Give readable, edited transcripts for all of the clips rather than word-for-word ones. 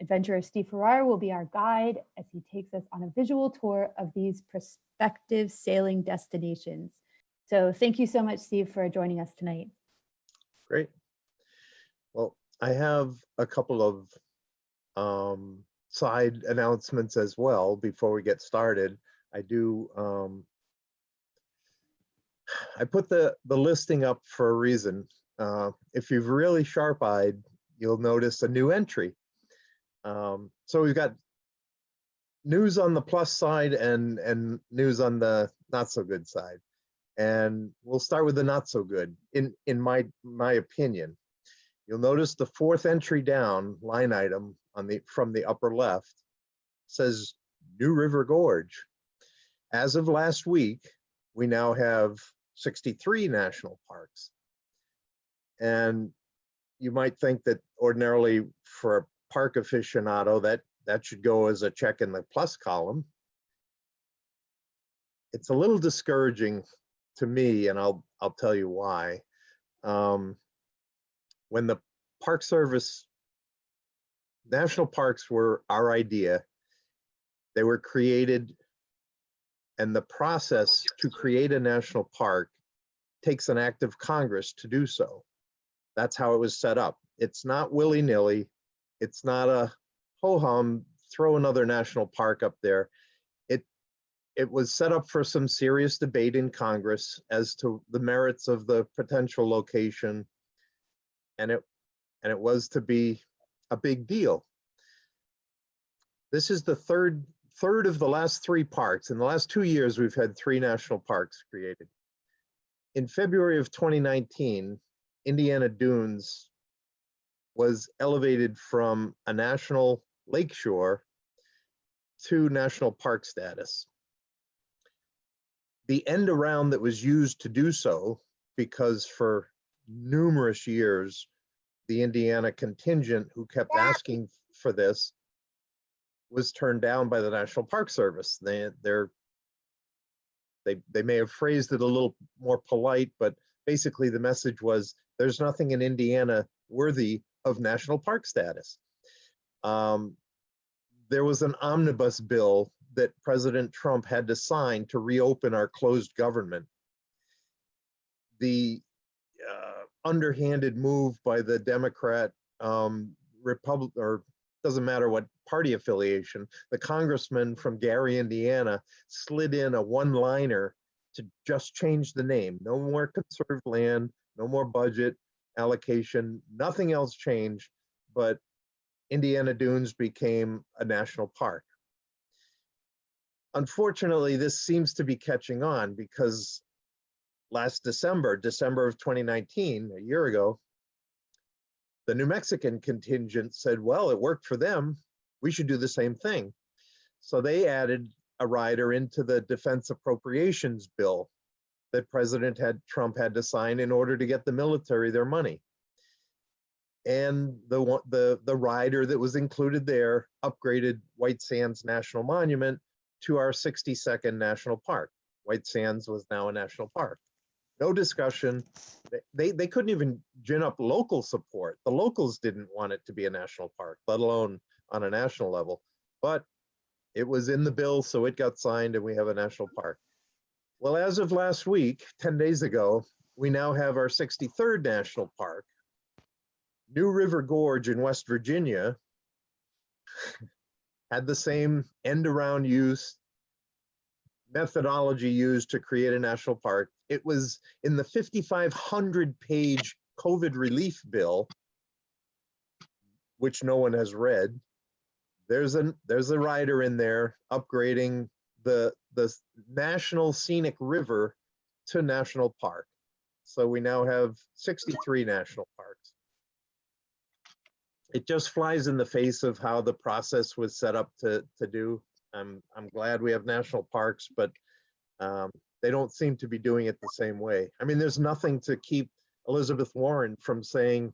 Adventurer Steve Farrar will be our guide as he takes us on a visual tour of these prospective sailing destinations. So thank you so much, Steve, for joining us tonight. Great. Well, I have a couple of side announcements as well before we get started. I put the listing up for a reason. If you're really sharp-eyed, you'll notice a new entry. So we've got news on the plus side and news on the not so good side. And we'll start with the not so good, in my opinion. You'll notice the fourth entry down, line item from the upper left, says New River Gorge. As of last week, we now have 63 national parks. And you might think that ordinarily for a park aficionado, that should go as a check in the plus column. It's a little discouraging to me, and I'll tell you why. When the Park Service, national parks were our idea, they were created, and the process to create a national park takes an act of Congress to do so. That's how it was set up. It's not willy-nilly. It's not a ho-hum, throw another national park up there. It was set up for some serious debate in Congress as to the merits of the potential location, and it was to be a big deal. This is the third of the last 3 parks. In the last 2 years, we've had 3 national parks created. In February of 2019, Indiana Dunes was elevated from a national lakeshore to national park status. The end around that was used to do so, because for numerous years, the Indiana contingent who kept asking for this was turned down by the National Park Service. They may have phrased it a little more polite, but basically the message was, there's nothing in Indiana worthy of national park status. There was an omnibus bill that President Trump had to sign to reopen our closed government. The underhanded move by the Democrat, Republican, or doesn't matter what party affiliation, the congressman from Gary, Indiana, slid in a one-liner to just change the name. No more conserved land, no more budget allocation, nothing else changed, but Indiana Dunes became a national park. Unfortunately, this seems to be catching on, because last December of 2019, a year ago, the New Mexican contingent said, well, it worked for them, we should do the same thing. So they added a rider into the defense appropriations bill that Trump had to sign in order to get the military their money. And the rider that was included there upgraded White Sands National Monument to our 62nd national park. White Sands was now a national park. No discussion. They couldn't even gin up local support. The locals didn't want it to be a national park, let alone on a national level. But it was in the bill, so it got signed, and we have a national park. Well, as of last week, 10 days ago, we now have our 63rd national park. New River Gorge in West Virginia had the same end-around use methodology used to create a national park. It was in the 5,500-page COVID relief bill, which no one has read. There's a rider in there upgrading the National Scenic River to national park. So we now have 63 national parks. It just flies in the face of how the process was set up to do. I'm glad we have national parks, but they don't seem to be doing it the same way. I mean, there's nothing to keep Elizabeth Warren from saying,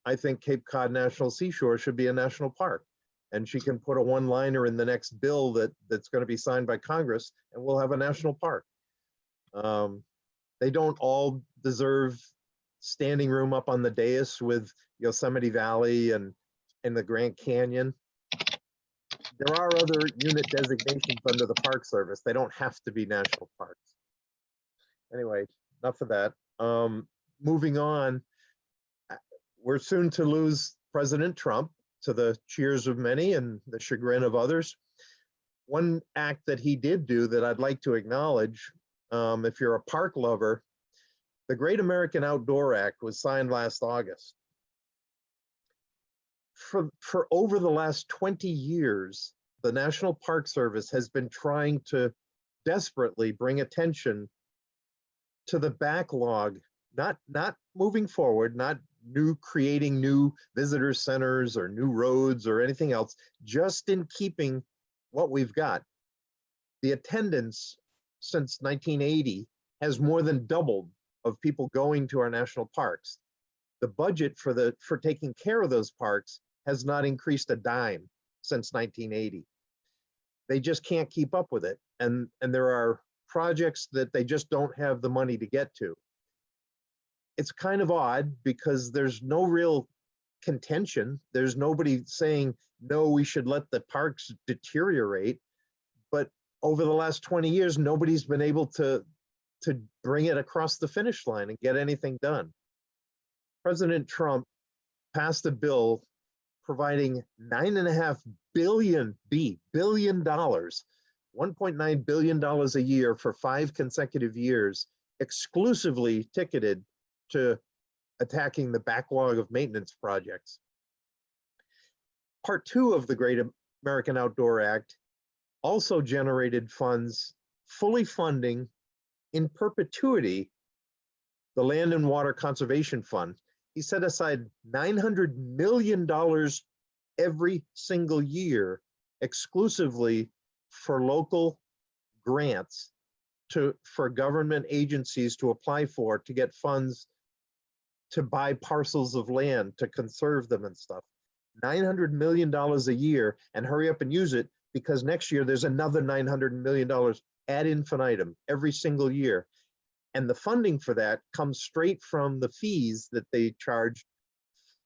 I think Cape Cod National Seashore should be a national park. And she can put a one-liner in the next bill that's going to be signed by Congress, and we'll have a national park. They don't all deserve standing room up on the dais with Yosemite Valley and the Grand Canyon. there are other unit designations under the Park Service. They don't have to be national parks. Anyway, enough of that. Moving on, we're soon to lose President Trump, to the cheers of many and the chagrin of others. One act that he did do that I'd like to acknowledge, if you're a park lover, the Great American Outdoor Act was signed last August. For over the last 20 years, the National Park Service has been trying to desperately bring attention to the backlog, not moving forward, not creating new visitor centers or new roads or anything else, just in keeping what we've got. The attendance since 1980 has more than doubled of people going to our national parks. The budget for taking care of those parks has not increased a dime since 1980. They just can't keep up with it. And there are projects that they just don't have the money to get to. It's kind of odd because there's no real contention. There's nobody saying, no, we should let the parks deteriorate. But over the last 20 years, nobody's been able to bring it across the finish line and get anything done. President Trump passed a bill providing $9.5 billion, $1.9 billion a year for 5 consecutive years, exclusively ticketed to attacking the backlog of maintenance projects. Part 2 of the Great American Outdoor Act also generated funds fully funding in perpetuity the Land and Water Conservation Fund. He set aside $900 million every single year exclusively for local grants for government agencies to apply for, to get funds to buy parcels of land, to conserve them and stuff. $900 million a year, and hurry up and use it, because next year there's another $900 million ad infinitum every single year. And the funding for that comes straight from the fees that they charge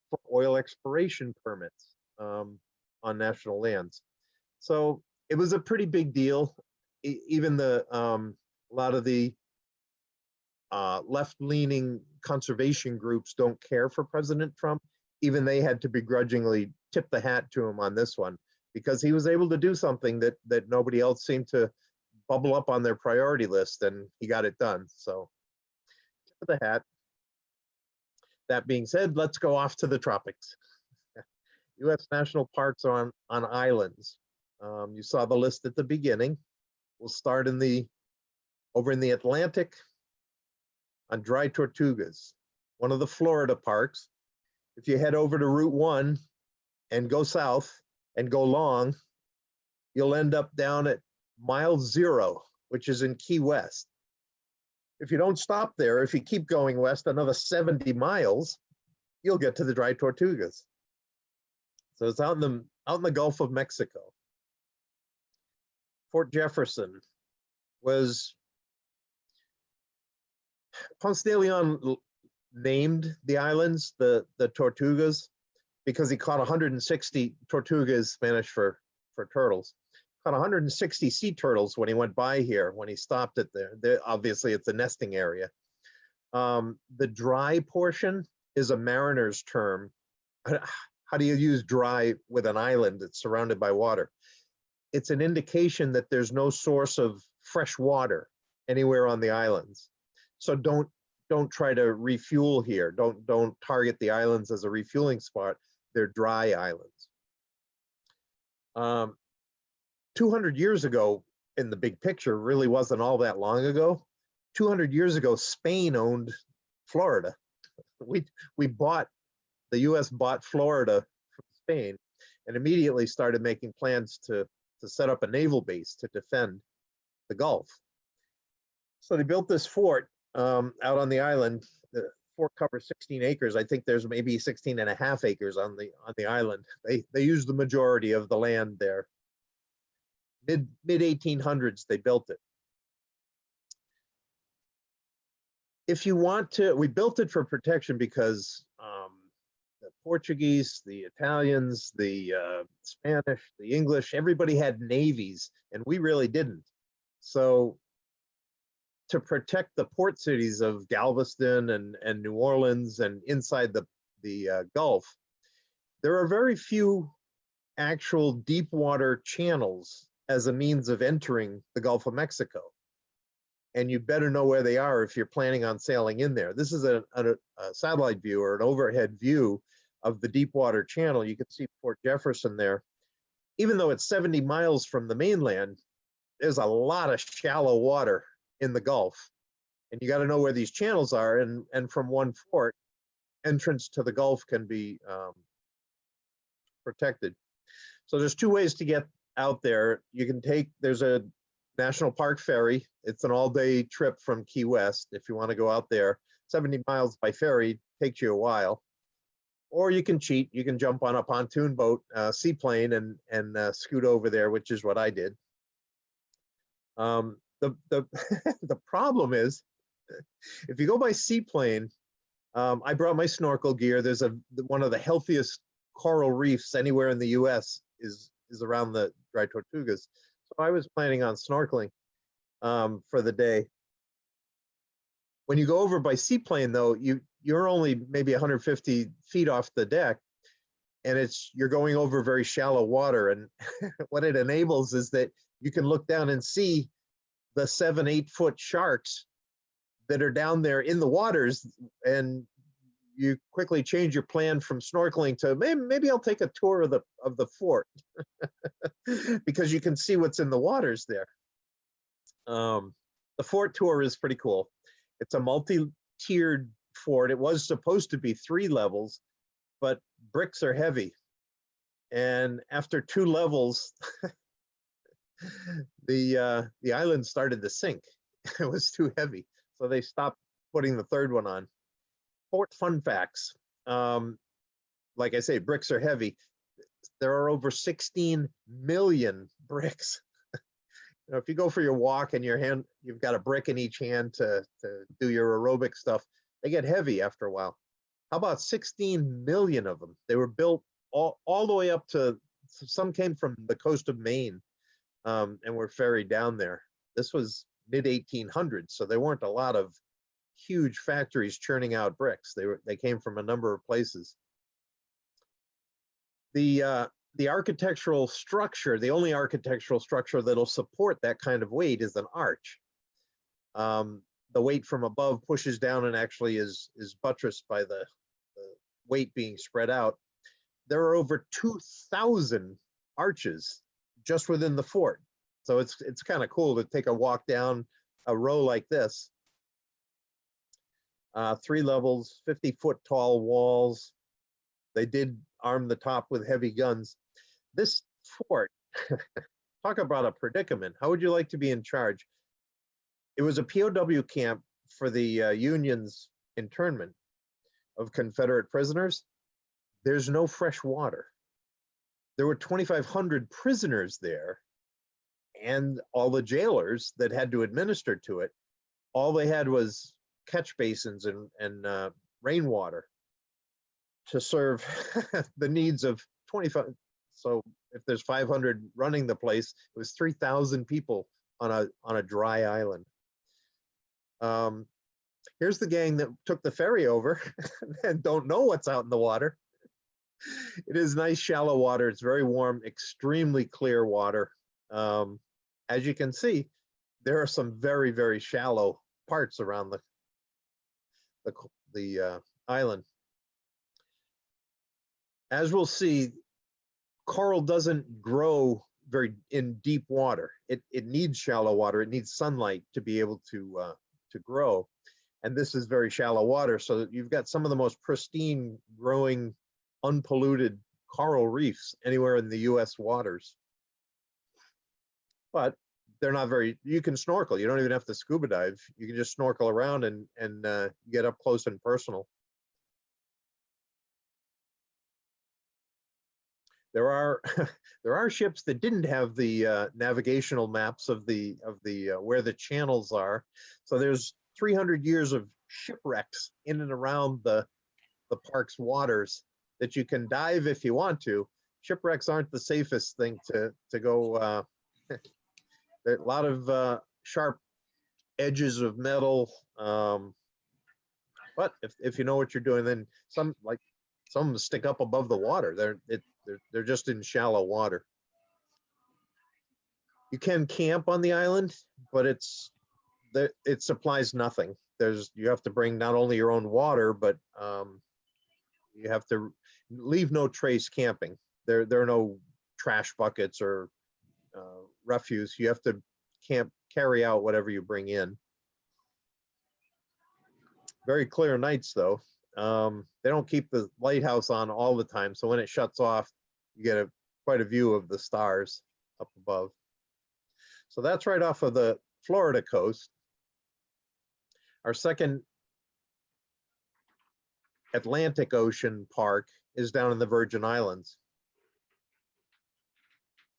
for oil exploration permits on national lands. So it was a pretty big deal. Even a lot of the left-leaning conservation groups don't care for President Trump. Even they had to begrudgingly tip the hat to him on this one, because he was able to do something that nobody else seemed to bubble up on their priority list, and he got it done. So, tip of the hat. That being said, let's go off to the tropics. U.S. national parks are on islands. You saw the list at the beginning. We'll start over in the Atlantic on Dry Tortugas, one of the Florida parks. If you head over to Route 1 and go south and go long, you'll end up down at mile 0, which is in Key West. If you don't stop there, if you keep going west another 70 miles, you'll get to the Dry Tortugas. So it's out in the Gulf of Mexico. Fort Jefferson was, Ponce de Leon named the islands the Tortugas because he caught 160 tortugas, Spanish for turtles. Caught 160 sea turtles when he went by here, when he stopped it there. Obviously, it's a nesting area. The dry portion is a mariner's term. How do you use dry with an island that's surrounded by water? It's an indication that there's no source of fresh water anywhere on the islands. So don't try to refuel here. Don't target the islands as a refueling spot. They're dry islands. 200 years ago, in the big picture, really wasn't all that long ago. 200 years ago, Spain owned Florida. The U.S. bought Florida from Spain and immediately started making plans to set up a naval base to defend the Gulf. So they built this fort out on the island. The fort covers 16 acres. I think there's maybe 16 and a half acres on the island. They used the majority of the land there. Mid 1800s, they built it. If you want to, we built it for protection because the Portuguese, the Italians, the Spanish, the English, everybody had navies, and we really didn't. So to protect the port cities of Galveston and New Orleans and inside the Gulf, there are very few actual deep water channels as a means of entering the Gulf of Mexico. And you better know where they are if you're planning on sailing in there. This is a satellite view or an overhead view of the deep water channel. You can see Port Jefferson there. Even though it's 70 miles from the mainland, there's a lot of shallow water in the Gulf. And you got to know where these channels are. And from one fort, entrance to the Gulf can be protected. So there's two ways to get out there. You can there's a National Park ferry. It's an all-day trip from Key West if you want to go out there. 70 miles by ferry takes you a while. Or you can cheat. You can jump on a pontoon boat, seaplane, and scoot over there, which is what I did. The problem is, if you go by seaplane, I brought my snorkel gear. There's one of the healthiest coral reefs anywhere in the U.S. is around the Dry Tortugas. So I was planning on snorkeling for the day. When you go over by seaplane, though, you're only maybe 150 feet off the deck, and you're going over very shallow water. And what it enables is that you can look down and see the 7-8 foot sharks that are down there in the waters, and you quickly change your plan from snorkeling to maybe I'll take a tour of the fort because you can see what's in the waters there. The fort tour is pretty cool. It's a multi-tiered fort. It was supposed to be 3 levels, but bricks are heavy. And after 2 levels, the island started to sink. It was too heavy. So they stopped putting the 3rd one on. Fort fun facts. Like I say, bricks are heavy. There are over 16 million bricks. You know, if you go for your walk and you've got a brick in each hand to do your aerobic stuff, they get heavy after a while. How about 16 million of them? They were built all the way up to, some came from the coast of Maine and were ferried down there. This was mid-1800s, so there weren't a lot of huge factories churning out bricks. They came from a number of places. The architectural structure, the only architectural structure that'll support that kind of weight is an arch. The weight from above pushes down and actually is buttressed by the weight being spread out. There are over 2,000 arches just within the fort. So it's kind of cool to take a walk down a row like this. 3 levels, 50-foot tall walls. They did arm the top with heavy guns. This fort, talk about a predicament. How would you like to be in charge? It was a POW camp for the Union's internment of Confederate prisoners. There's no fresh water. There were 2,500 prisoners there, and all the jailers that had to administer to it. All they had was catch basins and rainwater to serve the needs of 25. So if there's 500 running the place, it was 3,000 people on a dry island. Here's the gang that took the ferry over and don't know what's out in the water. It is nice shallow water. It's very warm, extremely clear water. As you can see, there are some very, very shallow parts around the island. As we'll see, coral doesn't grow very in deep water. It needs shallow water. It needs sunlight to be able to grow. And this is very shallow water, so you've got some of the most pristine, growing, unpolluted coral reefs anywhere in the U.S. waters. But they're not very, you can snorkel. You don't even have to scuba dive. You can just snorkel around and get up close and personal. There are ships that didn't have the navigational maps of the where the channels are. So there's 300 years of shipwrecks in and around the park's waters. that you can dive if you want to. Shipwrecks aren't the safest thing to go. There are a lot of sharp edges of metal. But if you know what you're doing, then some of them stick up above the water. They're just in shallow water. You can camp on the island, but it supplies nothing. You have to bring not only your own water, but you have to leave no trace camping. There are no trash buckets or refuse. You have to carry out whatever you bring in. Very clear nights though. They don't keep the lighthouse on all the time, so when it shuts off, you get quite a view of the stars up above. So that's right off of the Florida coast. Our second Atlantic Ocean park is down in the Virgin Islands.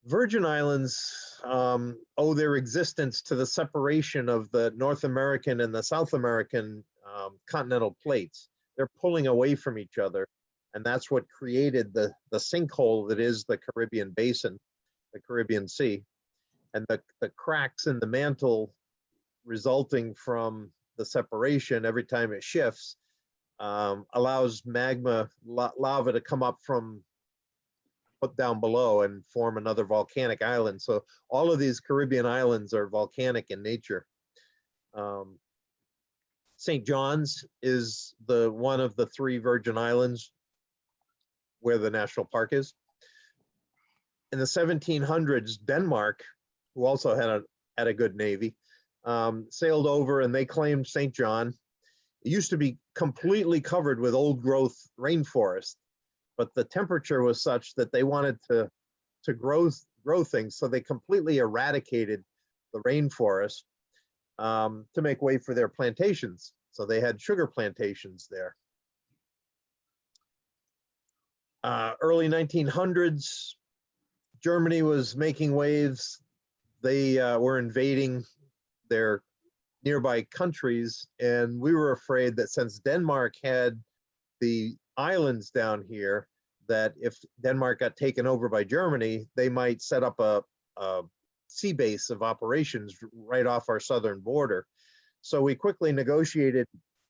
Virgin Islands owe their existence to the separation of the North American and the South American continental plates. They're pulling away from each other, and that's what created the sinkhole that is the Caribbean basin, the Caribbean Sea. And the cracks in the mantle resulting from the separation every time it shifts allows lava to come up from down below and form another volcanic island. So all of these Caribbean islands are volcanic in nature. St. John's is one of the 3 Virgin Islands where the national park is. In the 1700s, Denmark, who also had a good navy, sailed over and they claimed St. John. It used to be completely covered with old growth rainforest, but the temperature was such that they wanted to grow things, so they completely eradicated the rainforest to make way for their plantations. So they had sugar plantations there. Early 1900s, Germany was making waves. They were invading their nearby countries, and we were afraid that since Denmark had the islands down here, that if Denmark got taken over by Germany, they might set up a sea base of operations right off our southern border. So we quickly negotiated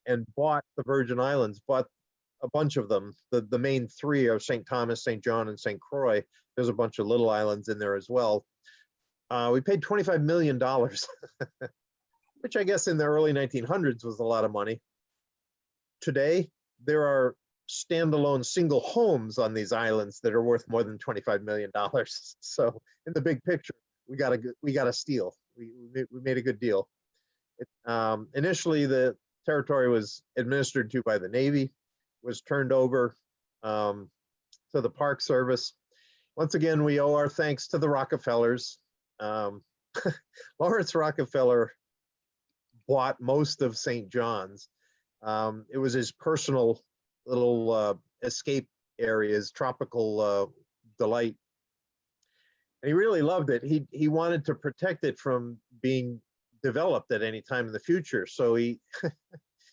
and bought the Virgin Islands, bought a bunch of them. The main 3 are St. Thomas, St. John, and St. Croix. There's a bunch of little islands in there as well. We paid $25 million, which I guess in the early 1900s was a lot of money. Today, there are standalone single homes on these islands that are worth more than $25 million. So in the big picture, we got a steal. We made a good deal. Initially, the territory was administered to by the Navy, was turned over to the Park Service. Once again, we owe our thanks to the Rockefellers. Lawrence Rockefeller bought most of St. John's. It was his personal little escape areas, tropical delight. And he really loved it. He wanted to protect it from being developed at any time in the future. So he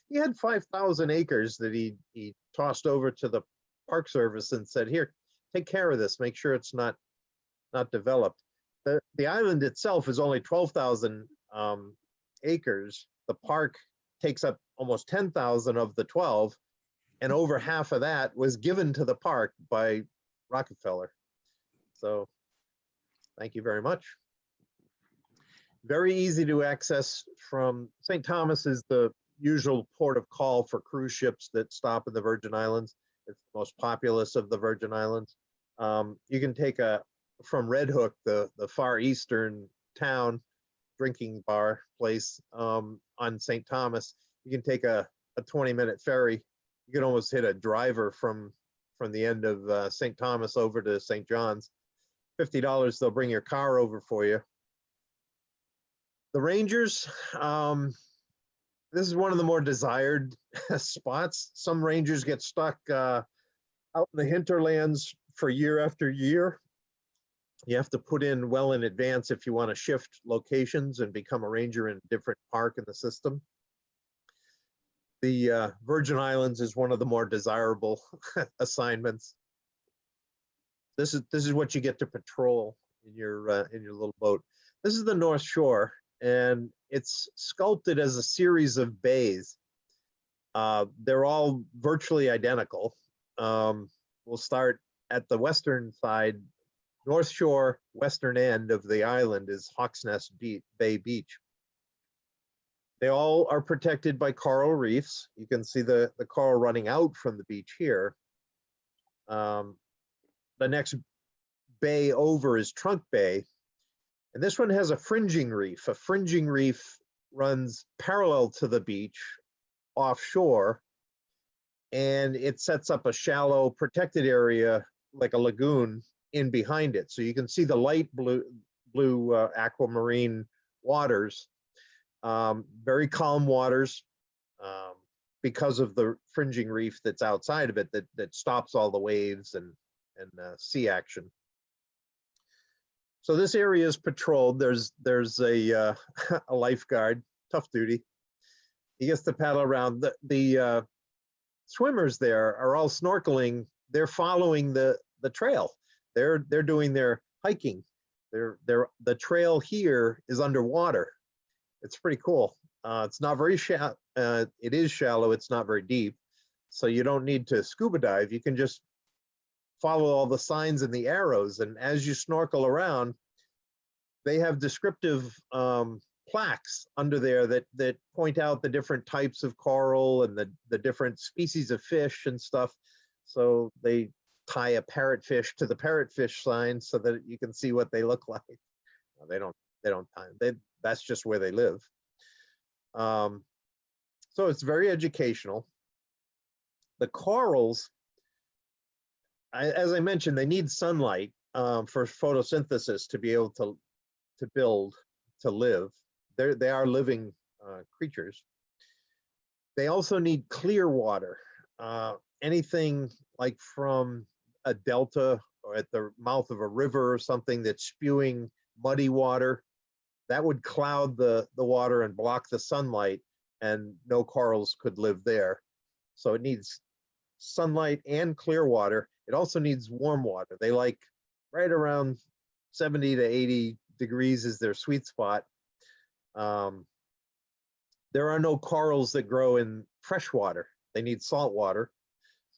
he had 5,000 acres that he tossed over to the Park Service and said, "Here, take care of this. Make sure it's not developed." The island itself is only 12,000 acres. The park takes up almost 10,000 of the 12, and over half of that was given to the park by Rockefeller. So thank you very much. Very easy to access from St. Thomas is the usual port of call for cruise ships that stop in the Virgin Islands. It's the most populous of the Virgin Islands. You can take from Red Hook, the far eastern town drinking bar place on St. Thomas, you can take a 20-minute ferry. You can almost hit a driver from the end of St. Thomas over to St. John's. $50, they'll bring your car over for you. The Rangers, this is one of the more desired spots. Some Rangers get stuck out in the hinterlands for year after year. You have to put in well in advance if you want to shift locations and become a ranger in a different park in the system. The Virgin Islands is one of the more desirable assignments. This is what you get to patrol in your little boat. This is the North Shore, and it's sculpted as a series of bays. They're all virtually identical. We'll start at the western side. North Shore, western end of the island is Hawks Nest Bay Beach. They all are protected by coral reefs. You can see the coral running out from the beach here. The next bay over is Trunk Bay. And this one has a fringing reef. A fringing reef runs parallel to the beach offshore, and it sets up a shallow protected area like a lagoon in behind it. So you can see the light blue aquamarine waters, very calm waters because of the fringing reef that's outside of it that stops all the waves and sea action. So this area is patrolled. There's a a lifeguard, tough duty. He gets to paddle around. The swimmers there are all snorkeling. They're following the trail. They're doing their hiking. The trail here is underwater. It's pretty cool. It's not very shallow. It is shallow. It's not very deep, so you don't need to scuba dive. You can just follow all the signs and the arrows, and as you snorkel around, they have descriptive plaques under there that point out the different types of coral and the different species of fish and stuff. So they tie a parrotfish to the parrotfish sign so that you can see what they look like. No, they don't tie. That's just where they live. So it's very educational. The corals, as I mentioned, they need sunlight for photosynthesis to be able to build, to live. They are living creatures. They also need clear water. Anything like from a delta or at the mouth of a river or something that's spewing muddy water, that would cloud the water and block the sunlight, and no corals could live there. So it needs sunlight and clear water. It also needs warm water. They like right around 70 to 80 degrees is their sweet spot. There are no corals that grow in fresh water. They need salt water.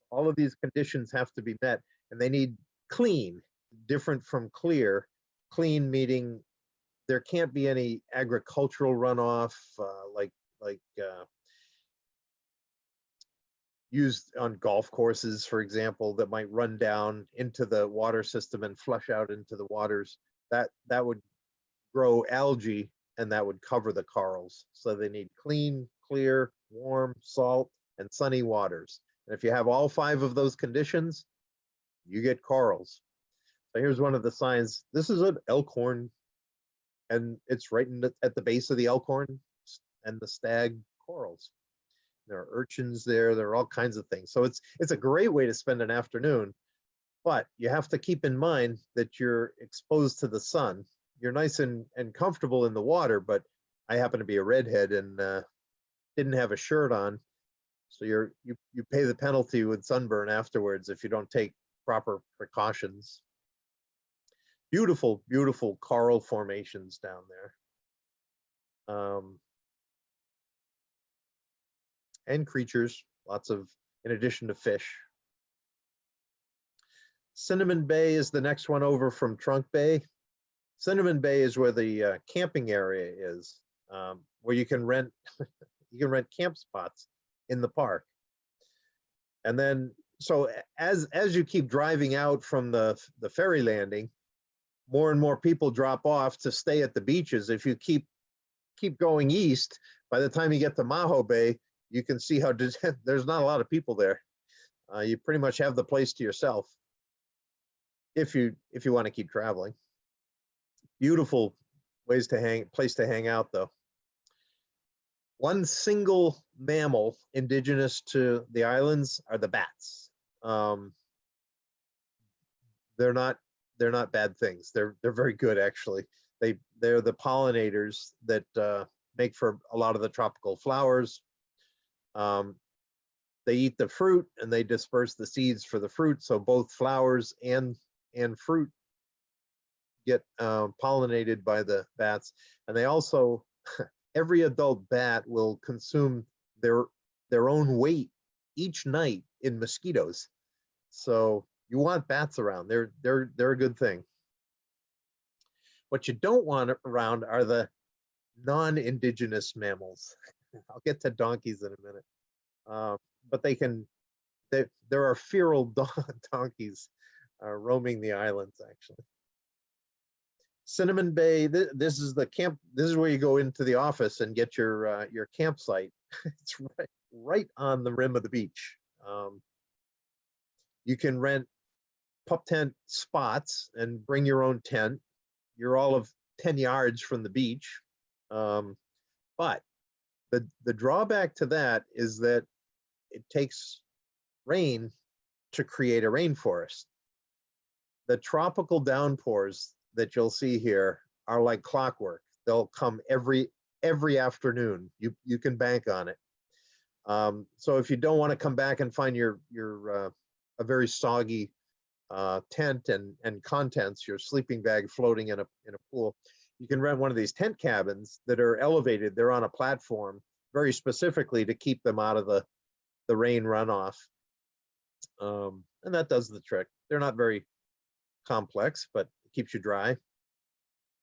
All of these conditions have to be met, and they need clean, different from clear. Clean meaning there can't be any agricultural runoff like used on golf courses, for example, that might run down into the water system and flush out into the waters. That would grow algae, and that would cover the corals. So they need clean, clear, warm, salt, and sunny waters. And if you have all 5 of those conditions, you get corals. So here's one of the signs. This is an elkhorn, and it's right at the base of the elkhorn and the stag corals. There are urchins there. There are all kinds of things. So it's a great way to spend an afternoon, but you have to keep in mind that you're exposed to the sun. You're nice and comfortable in the water, but I happen to be a redhead and didn't have a shirt on. So you pay the penalty with sunburn afterwards if you don't take proper precautions. Beautiful, beautiful coral formations down there. And creatures, lots of, in addition to fish. Cinnamon Bay is the next one over from Trunk Bay. Cinnamon Bay is where the camping area is, where you can rent camp spots in the park. And then, so as you keep driving out from the ferry landing, more and more people drop off to stay at the beaches. If you keep going east, by the time you get to Maho Bay, you can see how there's not a lot of people there. You pretty much have the place to yourself if you want to keep traveling. Beautiful place to hang out though. One single mammal indigenous to the islands are the bats. They're not bad things. They're very good actually. They're the pollinators that make for a lot of the tropical flowers. They eat the fruit and they disperse the seeds for the fruit. So both flowers and fruit get pollinated by the bats. And they also, every adult bat will consume their own weight each night in mosquitoes. So you want bats around. They're a good thing. What you don't want around are the non-indigenous mammals. I'll get to donkeys in a minute. But there are feral donkeys roaming the islands, actually. Cinnamon Bay, this is the camp. This is where you go into the office and get your campsite. It's right on the rim of the beach. You can rent pup tent spots and bring your own tent. You're all of 10 yards from the beach. But the drawback to that is that it takes rain to create a rainforest. The tropical downpours that you'll see here are like clockwork. They'll come every afternoon. You can bank on it. So if you don't want to come back and find your a very soggy tent and contents, your sleeping bag floating in a pool, you can rent one of these tent cabins that are elevated. They're on a platform very specifically to keep them out of the rain runoff. And that does the trick. They're not very complex, but it keeps you dry.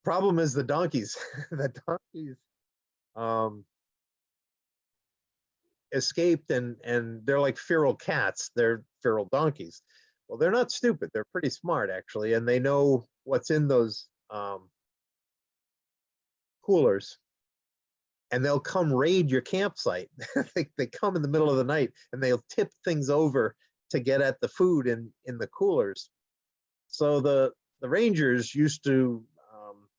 Problem is the donkeys. The donkeys escaped and they're like feral cats. They're feral donkeys. Well, they're not stupid. They're pretty smart, actually, and they know what's in those coolers. And they'll come raid your campsite. They come in the middle of the night and they'll tip things over to get at the food in the coolers. So the rangers used to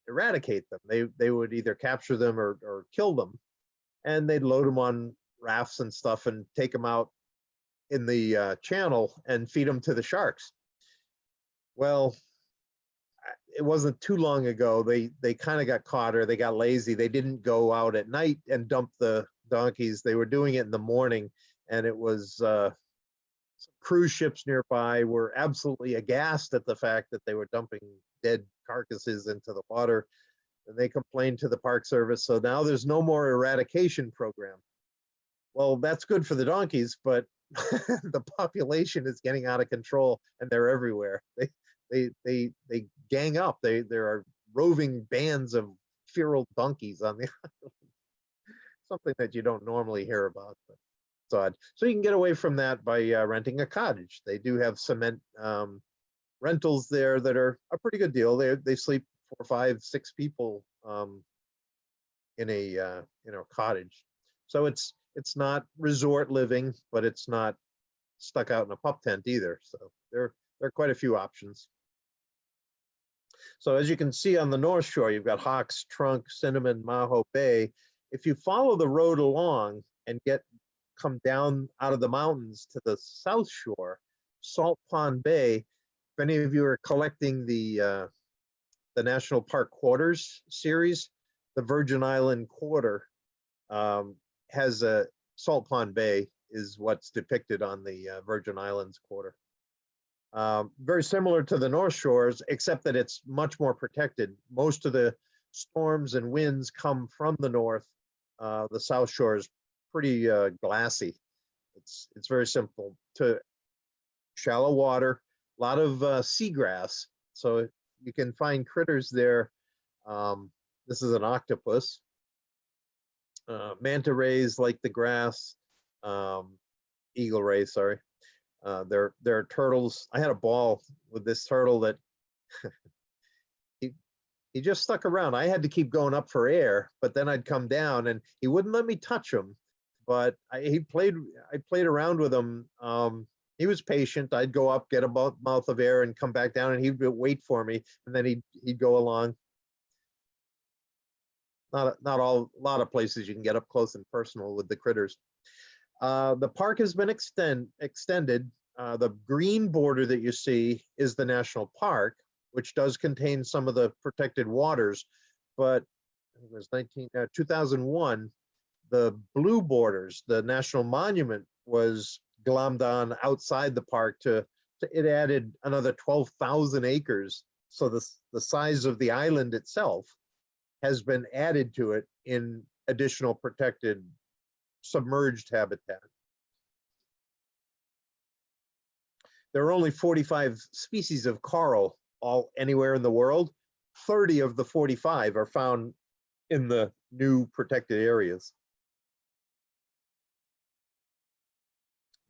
eradicate them. They would either capture them or kill them, and they'd load them on rafts and stuff and take them out in the channel and feed them to the sharks. Well, it wasn't too long ago. They kind of got caught, or they got lazy. They didn't go out at night and dump the donkeys. They were doing it in the morning, and it was cruise ships nearby were absolutely aghast at the fact that they were dumping dead carcasses into the water, and they complained to the Park Service. So now there's no more eradication program. Well, that's good for the donkeys, but the population is getting out of control, and they're everywhere. They gang up. There are roving bands of feral donkeys on the island. Something that you don't normally hear about, but it's odd. So you can get away from that by renting a cottage. They do have cement rentals there that are a pretty good deal. They sleep 4, 5, 6 people in a cottage. So it's not resort living, but it's not stuck out in a pup tent either. So there are quite a few options. So as you can see on the North Shore, you've got Hawks, Trunk, Cinnamon, Maho Bay. If you follow the road along and come down out of the mountains to the South Shore, Salt Pond Bay. If any of you are collecting the National Park Quarters series, the Virgin Island Quarter has a Salt Pond Bay is what's depicted on the Virgin Islands Quarter. Very similar to the North Shores, except that it's much more protected. Most of the storms and winds come from the north. The South Shore is pretty glassy. It's very simple. To shallow water, a lot of seagrass, so you can find critters there. This is an octopus. Manta rays like the grass. Eagle rays, sorry. There are turtles. I had a ball with this turtle that he just stuck around. I had to keep going up for air, but then I'd come down and he wouldn't let me touch him. But I played around with him. He was patient. I'd go up, get a mouth of air, and come back down, and he'd wait for me, and then he'd go along. Not a lot of places you can get up close and personal with the critters. The park has been extended. The green border that you see is the national park, which does contain some of the protected waters, but I think it was 2001, the blue borders, the national monument was glommed on outside the park it added another 12,000 acres. So the size of the island itself has been added to it in additional protected submerged habitat. There are only 45 species of coral anywhere in the world. 30 of the 45 are found in the new protected areas.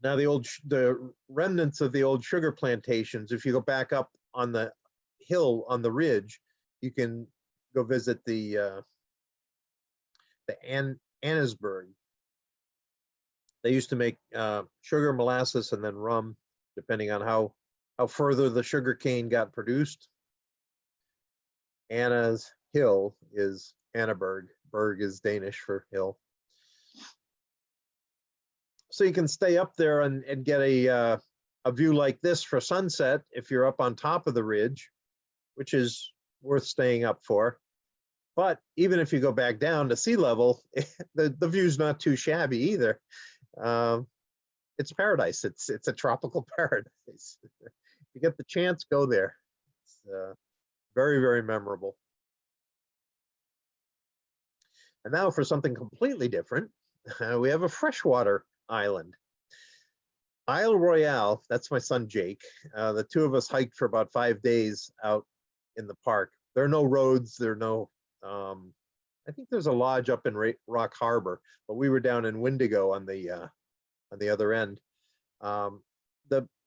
Now the remnants of the old sugar plantations, if you go back up on the hill, on the ridge, you can go visit the Annesburg. They used to make sugar, molasses, and then rum, depending on how further the sugar cane got produced. Anna's hill is Anneberg. Berg is Danish for hill. So you can stay up there and get a view like this for sunset if you're up on top of the ridge, which is worth staying up for. But even if you go back down to sea level, the view's not too shabby either. It's paradise. It's a tropical paradise. If you get the chance, go there. It's very, very memorable. And now for something completely different, we have a freshwater island. Isle Royale, that's my son Jake. The two of us hiked for about 5 days out in the park. There are no roads, there are no, I think there's a lodge up in Rock Harbor, but we were down in Wendigo on the other end.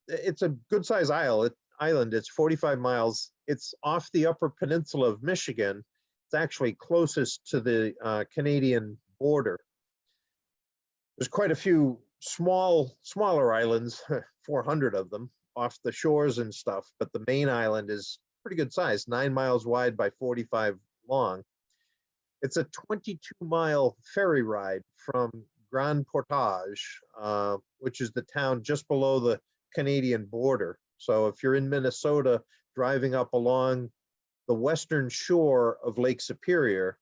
It's a good sized island. It's 45 miles. It's off the Upper Peninsula of Michigan. It's actually closest to the Canadian border. There's quite a few smaller islands, 400 of them, off the shores and stuff, but the main island is pretty good size, 9 miles wide by 45 long. It's a 22-mile ferry ride from Grand Portage, which is the town just below the Canadian border. So if you're in Minnesota, driving up along the western shore of Lake Superior,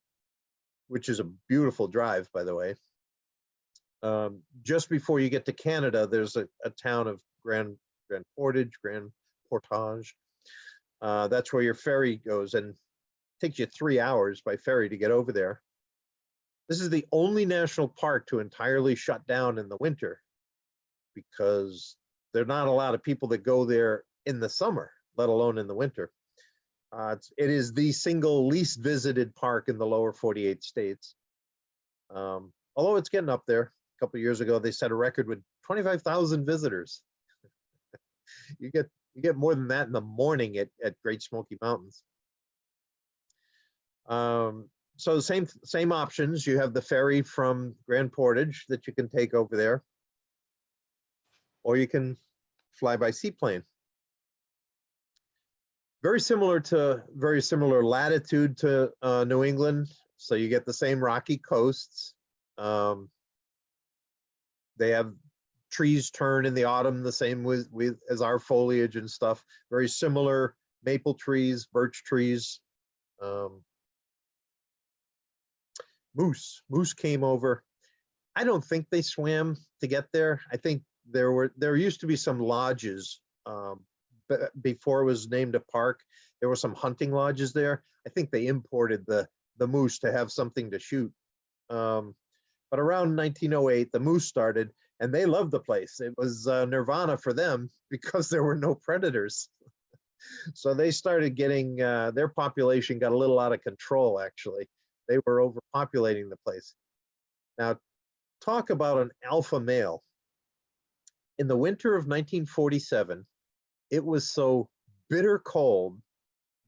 which is a beautiful drive, by the way, just before you get to Canada, there's a town of Grand Portage. That's where your ferry goes, and it takes you 3 hours by ferry to get over there. This is the only national park to entirely shut down in the winter because there are not a lot of people that go there in the summer, let alone in the winter. It is the single least visited park in the lower 48 states. Although it's getting up there. A couple of years ago, they set a record with 25,000 visitors. You get more than that in the morning at Great Smoky Mountains. So the same options. You have the ferry from Grand Portage that you can take over there, or you can fly by seaplane. Very similar latitude to New England, so you get the same rocky coasts. They have trees turn in the autumn the same as our foliage and stuff. Very similar maple trees, birch trees. Moose came over. I don't think they swam to get there. I think there used to be some lodges before it was named a park. There were some hunting lodges there. I think they imported the moose to have something to shoot. But around 1908, the moose started, and they loved the place. It was nirvana for them because there were no predators. So they started getting, their population got a little out of control, actually. They were overpopulating the place. Now, talk about an alpha male. In the winter of 1947, it was so bitter cold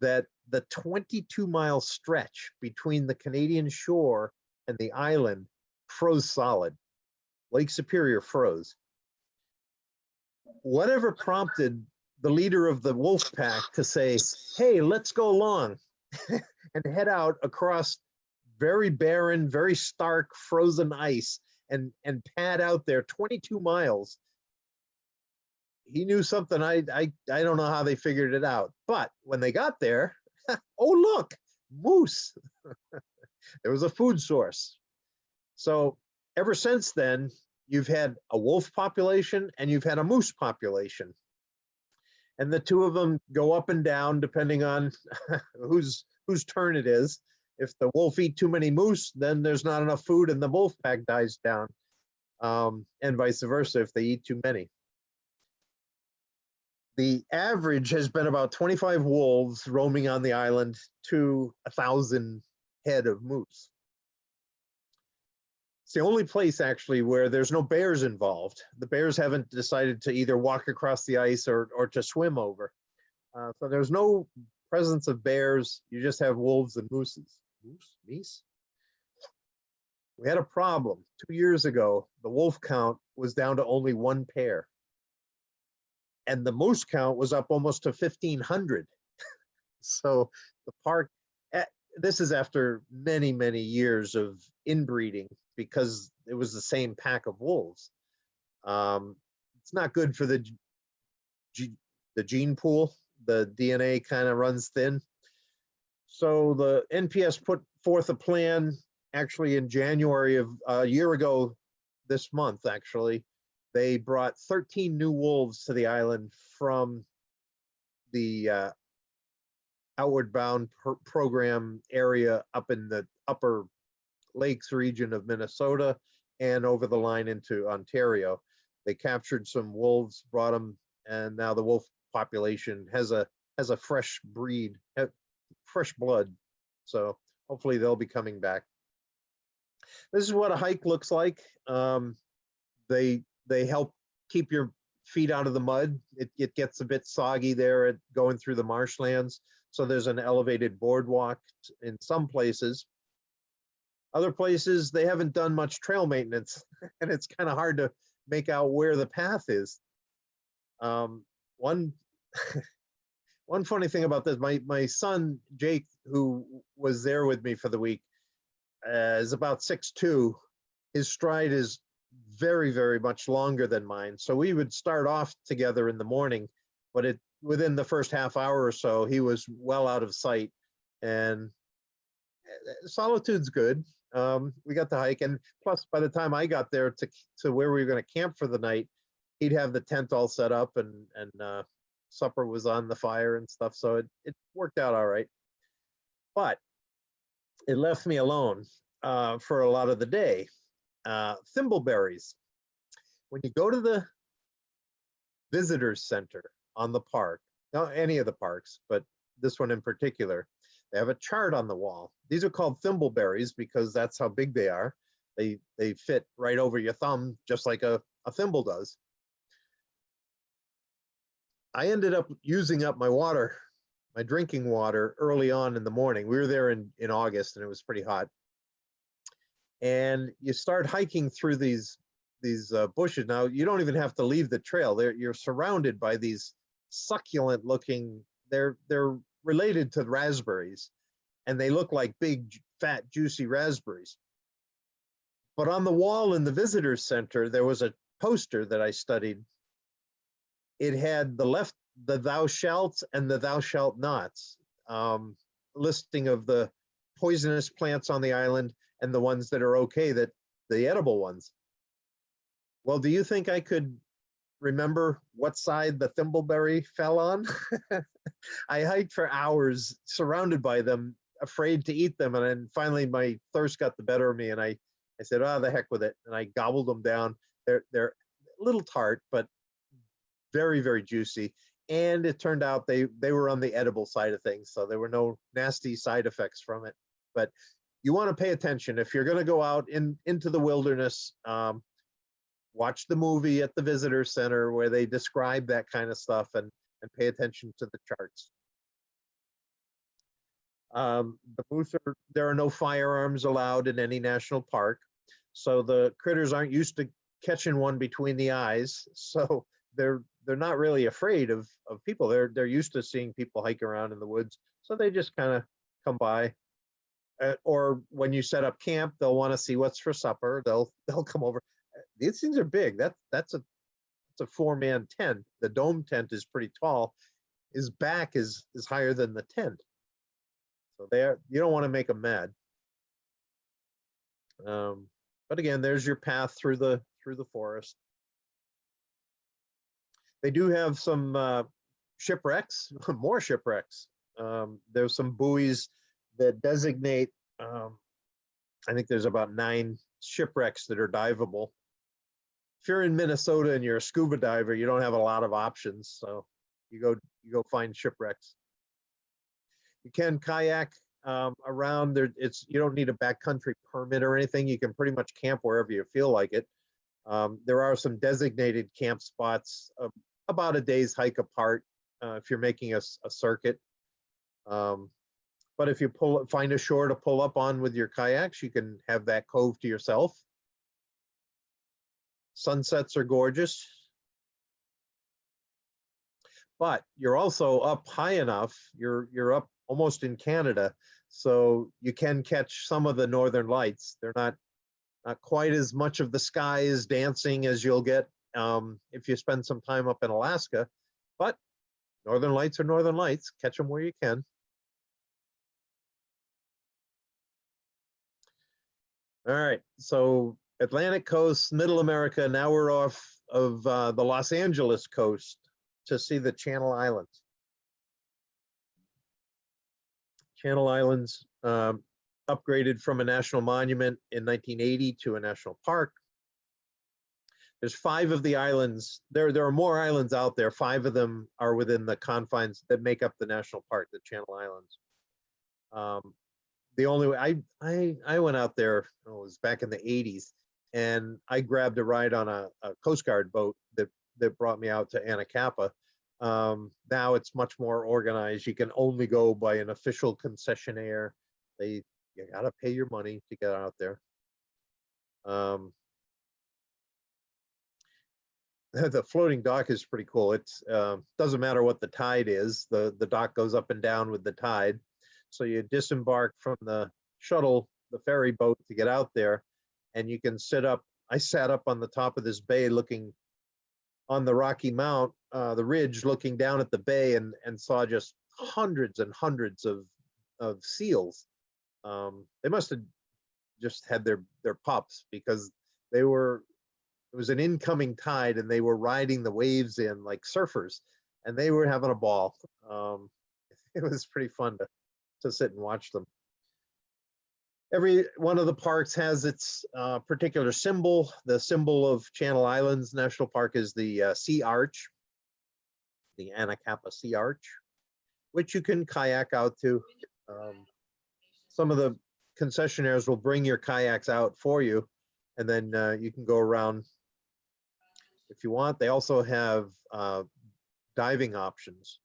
that the 22-mile stretch between the Canadian shore and the island froze solid. Lake Superior froze. Whatever prompted the leader of the wolf pack to say, hey, let's go along and head out across very barren, very stark, frozen ice and pad out there 22 miles. He knew something. I don't know how they figured it out. But when they got there, oh, look, moose. There was a food source. So Ever since then, you've had a wolf population and you've had a moose population. And the two of them go up and down depending on whose turn it is. If the wolf eat too many moose, then there's not enough food and the wolf pack dies down. And vice versa if they eat too many. The average has been about 25 wolves roaming on the island to 1,000 head of moose. It's the only place actually where there's no bears involved. The bears haven't decided to either walk across the ice or to swim over. So there's no presence of bears. You just have wolves and mooses. Meese? We had a problem 2 years ago. The wolf count was down to only one pair. And the moose count was up almost to 1,500. So the park, this is after many, many years of inbreeding because it was the same pack of wolves. It's not good for the gene pool. The DNA kind of runs thin. So the NPS put forth a plan actually in January of a year ago this month, actually. They brought 13 new wolves to the island from the outward bound program area up in the upper lakes region of Minnesota and over the line into Ontario. They captured some wolves, brought them, and now the wolf population has a fresh breed, fresh blood. So hopefully they'll be coming back. This is what a hike looks like. They help keep your feet out of the mud. It gets a bit soggy there at going through the marshlands. So there's an elevated boardwalk in some places. Other places, they haven't done much trail maintenance, and it's kind of hard to make out where the path is. One funny thing about this, my son, Jake, who was there with me for the week, is about 6'2". His stride is very, very much longer than mine. So we would start off together in the morning, but within the first half hour or so, he was well out of sight. And solitude's good. We got to hike, and plus by the time I got there to where we were going to camp for the night, he'd have the tent all set up and supper was on the fire and stuff. So it worked out all right. But it left me alone for a lot of the day. Thimbleberries. When you go to the visitors center on the park, not any of the parks, but this one in particular, they have a chart on the wall. These are called thimbleberries because that's how big they are. They fit right over your thumb, just like a thimble does. I ended up using up my water, my drinking water, early on in the morning. We were there in August and it was pretty hot. And you start hiking through these bushes. Now you don't even have to leave the trail. You're surrounded by these succulent looking. They're related to raspberries, and they look like big, fat, juicy raspberries. But on the wall in the visitors center, there was a poster that I studied. It had the thou shalt and the thou shalt nots, listing of the poisonous plants on the island and the ones that are okay, that the edible ones. Well, do you think I could remember what side the thimbleberry fell on? I hiked for hours surrounded by them, afraid to eat them. And then finally my thirst got the better of me. And I said, oh, the heck with it. And I gobbled them down. They're a little tart, but very, very juicy. And it turned out they were on the edible side of things. So there were no nasty side effects from it. But you want to pay attention. If you're going to go out into the wilderness, watch the movie at the visitor center where they describe that kind of stuff and pay attention to the charts. The moose there are no firearms allowed in any national park. So the critters aren't used to catching one between the eyes. So they're not really afraid of people. They're used to seeing people hike around in the woods. So they just kind of come by. Or when you set up camp, they'll want to see what's for supper. They'll come over. These things are big. That's a 4-man tent. The dome tent is pretty tall. His back is higher than the tent. So you don't want to make them mad. But again, there's your path through the forest. They do have some shipwrecks, more shipwrecks. There's some buoys that designate, I think there's about 9 shipwrecks that are diveable. If you're in Minnesota and you're a scuba diver, you don't have a lot of options. So you go find shipwrecks. You can kayak around there. You don't need a backcountry permit or anything. You can pretty much camp wherever you feel like it. There are some designated camp spots about a day's hike apart if you're making a circuit. But if you find a shore to pull up on with your kayaks, you can have that cove to yourself. Sunsets are gorgeous. But you're also up high enough, you're up almost in Canada, so you can catch some of the northern lights. They're not quite as much of the sky is dancing as you'll get if you spend some time up in Alaska, but northern lights are northern lights. Catch them where you can. All right, so Atlantic coast, Middle America. Now we're off of the Los Angeles coast to see the Channel Islands. Channel Islands upgraded from a national monument in 1980 to a national park. There's 5 of the islands. There are more islands out there. 5 of them are within the confines that make up the national park, the Channel Islands. The only way I went out there, it was back in the 80s, and I grabbed a ride on a Coast Guard boat that brought me out to Anacapa. Now it's much more organized. You can only go by an official concessionaire. You gotta pay your money to get out there. The floating dock is pretty cool. It doesn't matter what the tide is. The dock goes up and down with the tide. So you disembark from the shuttle, the ferry boat, to get out there, and you can sit up. I sat up on the top of this bay looking on the Rocky Mount, the ridge, looking down at the bay, and saw just hundreds and hundreds of seals. They must have just had their pups, because it was an incoming tide and they were riding the waves in like surfers, and they were having a ball. It was pretty fun to sit and watch them. Every one of the parks has its particular symbol. The symbol of Channel Islands National Park is the sea arch, the Anacapa Sea Arch, which you can kayak out to. Some of the concessionaires will bring your kayaks out for you, and then you can go around if you want. They also have diving options.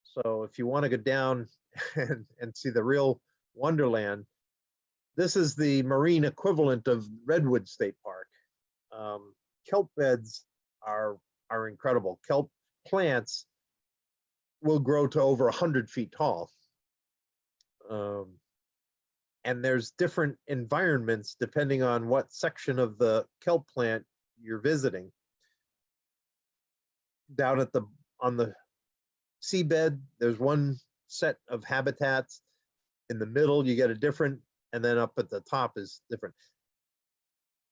So if you want to go down and see the real wonderland, this is the marine equivalent of Redwood State Park. Kelp beds are incredible. Kelp plants will grow to over 100 feet tall. And there's different environments depending on what section of the kelp plant you're visiting. Down on the seabed, there's one set of habitats. In the middle, you get a different, and then up at the top is different.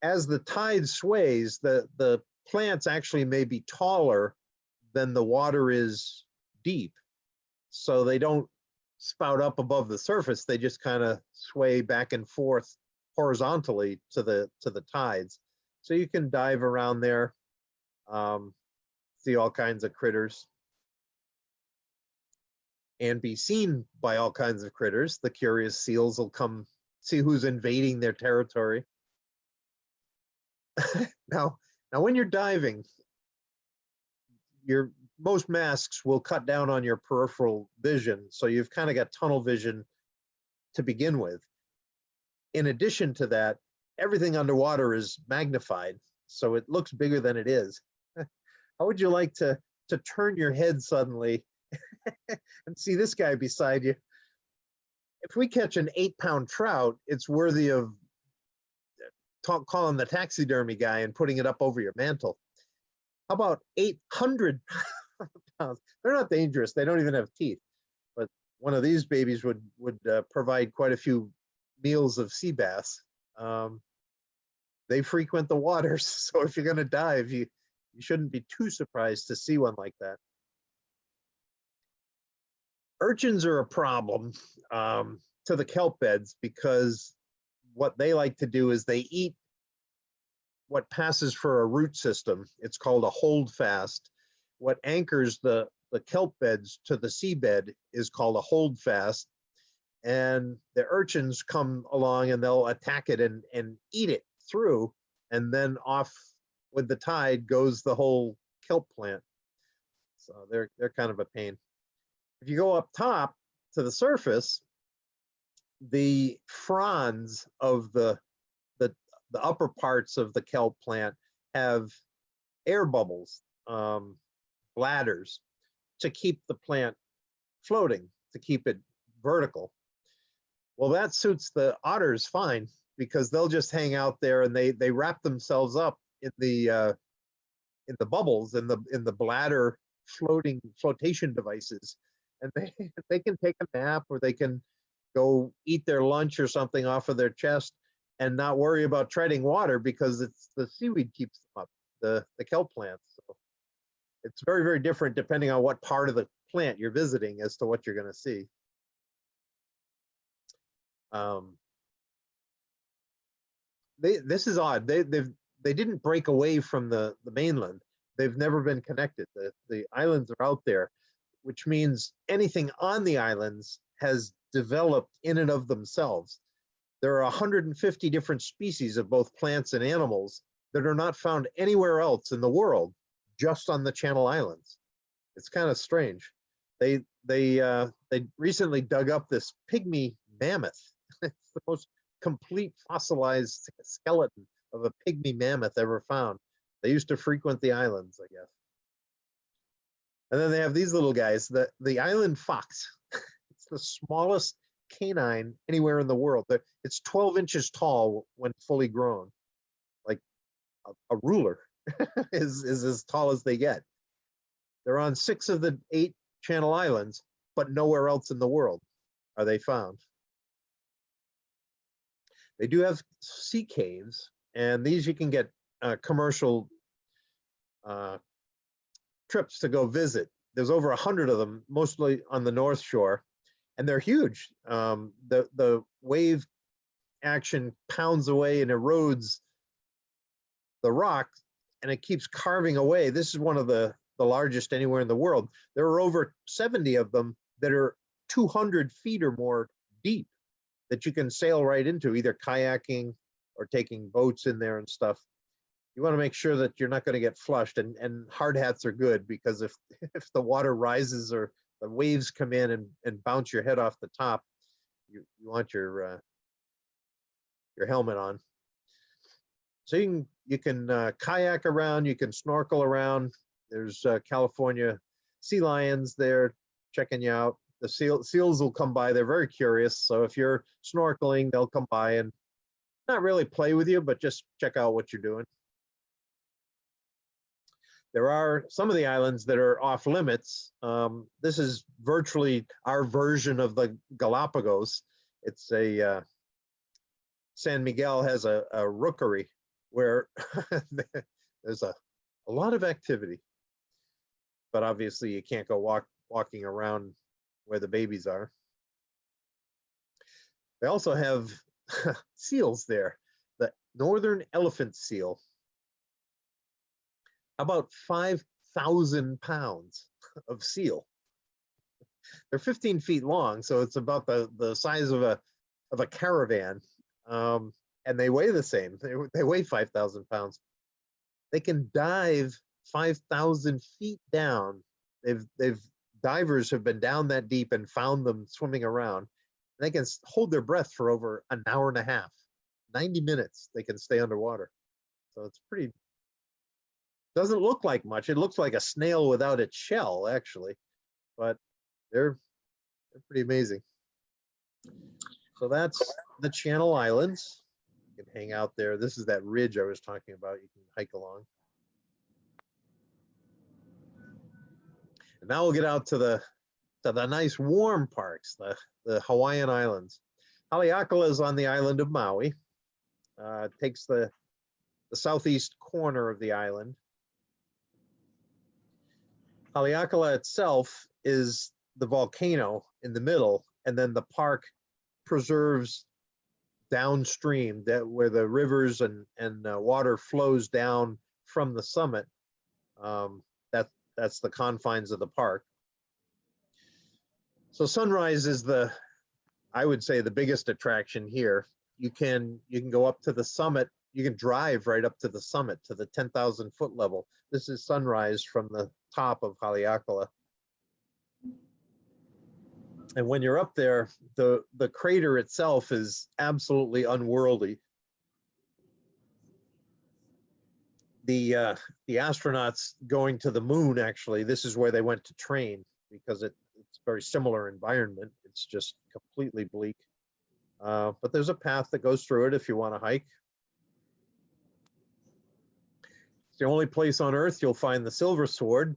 As the tide sways, the plants actually may be taller than the water is deep. So they don't spout up above the surface. They just kind of sway back and forth horizontally to the tides. So you can dive around there, see all kinds of critters, and be seen by all kinds of critters. The curious seals will come see who's invading their territory. Now when you're diving, most masks will cut down on your peripheral vision, so you've kind of got tunnel vision to begin with. In addition to that, everything underwater is magnified, so it looks bigger than it is. How would you like to turn your head suddenly and see this guy beside you? If we catch an 8-pound trout, it's worthy of calling the taxidermy guy and putting it up over your mantle. How about 800 pounds? They're not dangerous. They don't even have teeth. But one of these babies would provide quite a few meals of sea bass. they frequent the waters. So if you're going to dive, you shouldn't be too surprised to see one like that. Urchins are a problem to the kelp beds because what they like to do is they eat what passes for a root system. It's called a holdfast. What anchors the kelp beds to the seabed is called a holdfast. And the urchins come along and they'll attack it and eat it through, and then off with the tide goes the whole kelp plant. So they're kind of a pain. If you go up top to the surface, the fronds of the upper parts of the kelp plant have air bubbles, bladders, to keep the plant floating, to keep it vertical. Well, that suits the otters fine because they'll just hang out there and they wrap themselves up in the bubbles, in the bladder flotation devices, and they can take a nap, or they can go eat their lunch or something off of their chest and not worry about treading water because it's the seaweed keeps them up, the kelp plants. So it's very, very different depending on what part of the plant you're visiting as to what you're going to see. This is odd. They didn't break away from the mainland. They've never been connected. The islands are out there, which means anything on the islands has developed in and of themselves. There are 150 different species of both plants and animals that are not found anywhere else in the world, just on the Channel Islands. It's kind of strange. They recently dug up this pygmy mammoth. It's the most complete fossilized skeleton of a pygmy mammoth ever found. They used to frequent the islands, I guess. And then they have these little guys, the island fox. It's the smallest canine anywhere in the world. It's 12 inches tall when fully grown. Like a ruler is as tall as they get. They're on 6 of the 8 Channel Islands, but nowhere else in the world are they found. They do have sea caves, and these you can get commercial trips to go visit. There's over 100 of them, mostly on the North Shore, and they're huge. The wave action pounds away and erodes the rock, and it keeps carving away. This is one of the largest anywhere in the world. There are over 70 of them that are 200 feet or more deep that you can sail right into, either kayaking or taking boats in there and stuff. You want to make sure that you're not going to get flushed, and hard hats are good, because if the water rises or the waves come in and bounce your head off the top, you want your helmet on. So you can kayak around, you can snorkel around. There's California sea lions there checking you out. The seals will come by. They're very curious. So if you're snorkeling, they'll come by and not really play with you, but just check out what you're doing. There are some of the islands that are off limits. This is virtually our version of the Galapagos. It's San Miguel has a rookery where there's a lot of activity, but obviously you can't go walking around where the babies are. They also have seals there, the northern elephant seal. About 5,000 pounds of seal. They're 15 feet long, so it's about the size of a caravan, and they weigh the same. They weigh 5,000 pounds. They can dive 5,000 feet down. Divers have been down that deep and found them swimming around. They can hold their breath for over an hour and a half, 90 minutes. They can stay underwater. So it's pretty. Doesn't look like much. It looks like a snail without its shell, actually, but they're pretty amazing. So that's the Channel Islands. You can hang out there. This is that ridge I was talking about. You can hike along. And now we'll get out to the nice warm parks, the Hawaiian Islands. Haleakala is on the island of Maui. It takes the the southeast corner of the island. Haleakala itself is the volcano in the middle, and then the park preserves downstream, that where the rivers and water flows down from the summit. That's the confines of the park. So sunrise is I would say, the biggest attraction here. You can go up to the summit. You can drive right up to the summit, to the 10,000 foot level. This is sunrise from the top of Haleakala. And when you're up there, the crater itself is absolutely unworldly. The astronauts going to the moon, actually, this is where they went to train, because it's very similar environment. It's just completely bleak. But there's a path that goes through it if you want to hike. It's the only place on Earth you'll find the silver sword.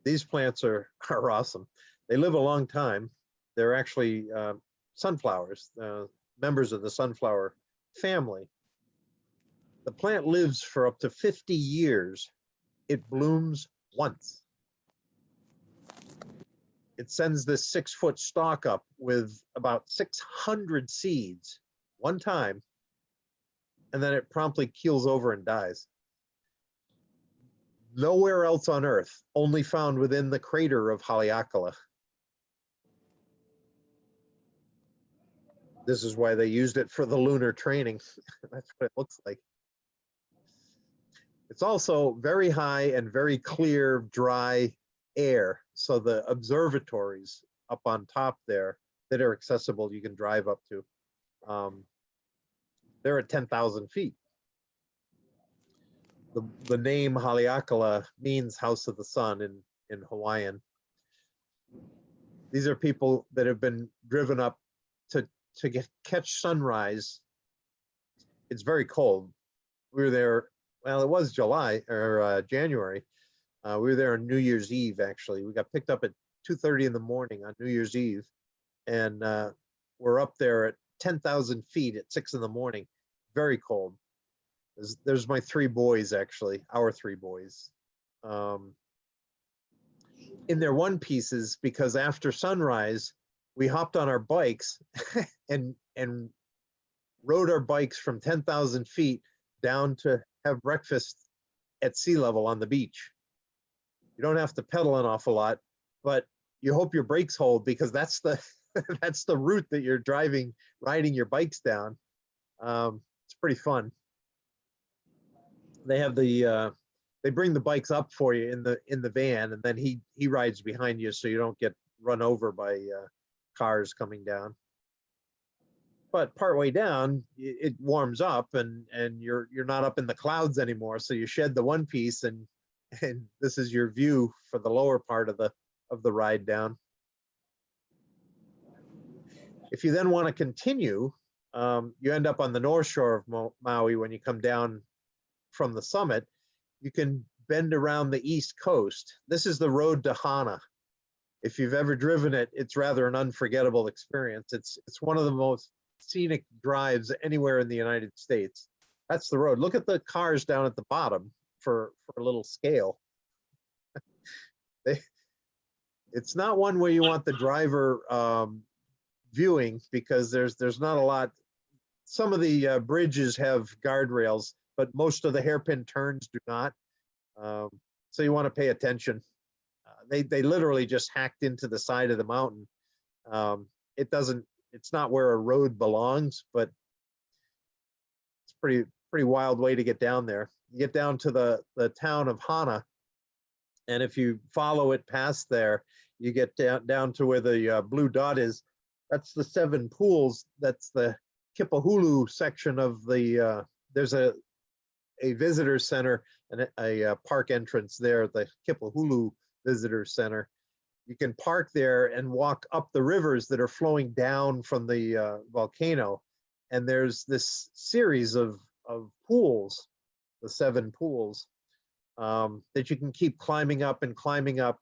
These plants are awesome. They live a long time. They're actually sunflowers, members of the sunflower family. The plant lives for up to 50 years. It blooms once. It sends this 6-foot stalk up with about 600 seeds one time, and then it promptly keels over and dies. Nowhere else on Earth, only found within the crater of Haleakala. This is why they used it for the lunar training. That's what it looks like. It's also very high and very clear, dry air. So the observatories up on top there that are accessible, you can drive up to. They're at 10,000 feet. The name Haleakala means house of the sun in Hawaiian. These are people that have been driven up to catch sunrise. It's very cold. We were there, well, it was July or January. We were there on New Year's Eve, actually. We got picked up at 2:30 in the morning on New Year's Eve. And we're up there at 10,000 feet at 6 in the morning. Very cold. There's my 3 boys, actually, our 3 boys. In their one pieces, because after sunrise, we hopped on our bikes and rode our bikes from 10,000 feet down to have breakfast at sea level on the beach. You don't have to pedal an awful lot, but you hope your brakes hold, because that's the that's the route that you're riding your bikes down. It's pretty fun. They have they bring the bikes up for you in the van, and then he rides behind you so you don't get run over by cars coming down. But partway down, it warms up, and you're not up in the clouds anymore. So you shed the one piece, and this is your view for the lower part of the ride down. If you then want to continue, you end up on the north shore of Maui. When you come down from the summit, you can bend around the east coast. This is the road to Hana. If you've ever driven it, it's rather an unforgettable experience. It's one of the most scenic drives anywhere in the United States. That's the road. Look at the cars down at the bottom for a little scale. It's not one where you want the driver viewing, because there's not a lot. Some of the bridges have guardrails, but most of the hairpin turns do not. So you want to pay attention. They literally just hacked into the side of the mountain. It's not where a road belongs, but it's pretty wild way to get down there. You get down to the town of Hana, and if you follow it past there, you get down to where the blue dot is. That's the 7 pools. That's the Kipahulu section of the. There's a visitor center and a park entrance there at the Kipahulu Visitor Center. You can park there and walk up the rivers that are flowing down from the volcano. And there's this series of pools, the 7 pools, that you can keep climbing up and climbing up.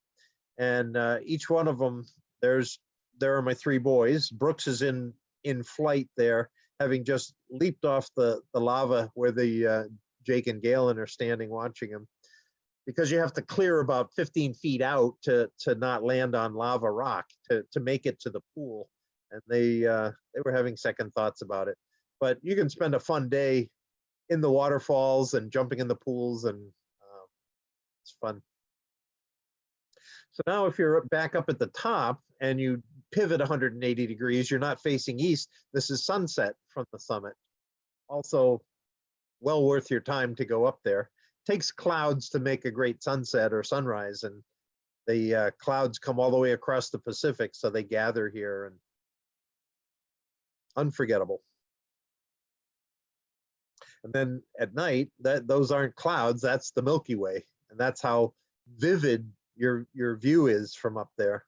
And each one of them, there are my 3 boys. Brooks is in flight there, having just leaped off the lava where the Jake and Galen are standing watching him, because you have to clear about 15 feet out to not land on lava rock to make it to the pool. And they were having second thoughts about it. But you can spend a fun day in the waterfalls and jumping in the pools, and it's fun. So now if you're back up at the top and you pivot 180 degrees, you're not facing east. This is sunset from the summit. Also, well worth your time to go up there. Takes clouds to make a great sunset or sunrise, and the clouds come all the way across the Pacific, so they gather here, and unforgettable. And then at night, those aren't clouds, that's the Milky Way, and that's how vivid your view is from up there.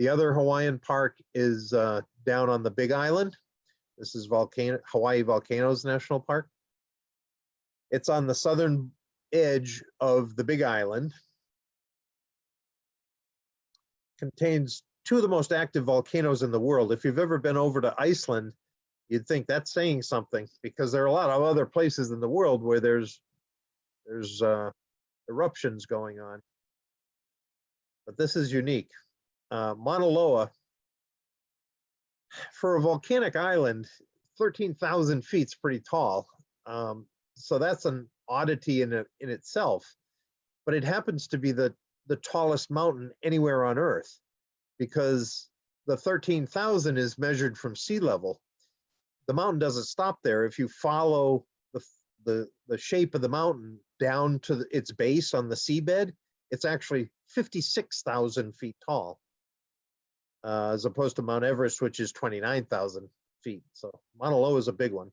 The other Hawaiian park is down on the Big Island. This is Hawaii Volcanoes National Park. It's on the southern edge of the Big Island. Contains two of the most active volcanoes in the world. If you've ever been over to Iceland, you'd think that's saying something, because there are a lot of other places in the world where there's eruptions going on. But this is unique. Mauna Loa, for a volcanic island, 13,000 feet is pretty tall. So that's an oddity in itself. But it happens to be the tallest mountain anywhere on Earth, because the 13,000 is measured from sea level. The mountain doesn't stop there. If you follow the shape of the mountain down to its base on the seabed, it's actually 56,000 feet tall, as opposed to Mount Everest, which is 29,000 feet. So Mauna Loa is a big one.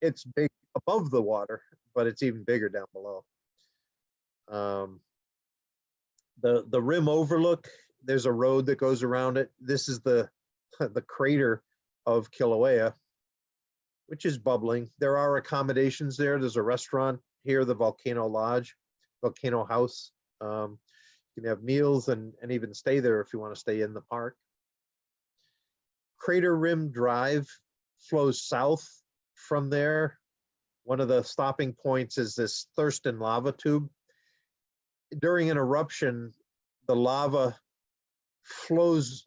It's big above the water, but it's even bigger down below. The rim overlook, there's a road that goes around it. This is the crater of Kilauea, which is bubbling. There are accommodations there. There's a restaurant here, the Volcano Lodge, Volcano House. You can have meals and even stay there if you want to stay in the park. Crater Rim Drive flows south from there. One of the stopping points is this Thurston lava tube. During an eruption, the lava flows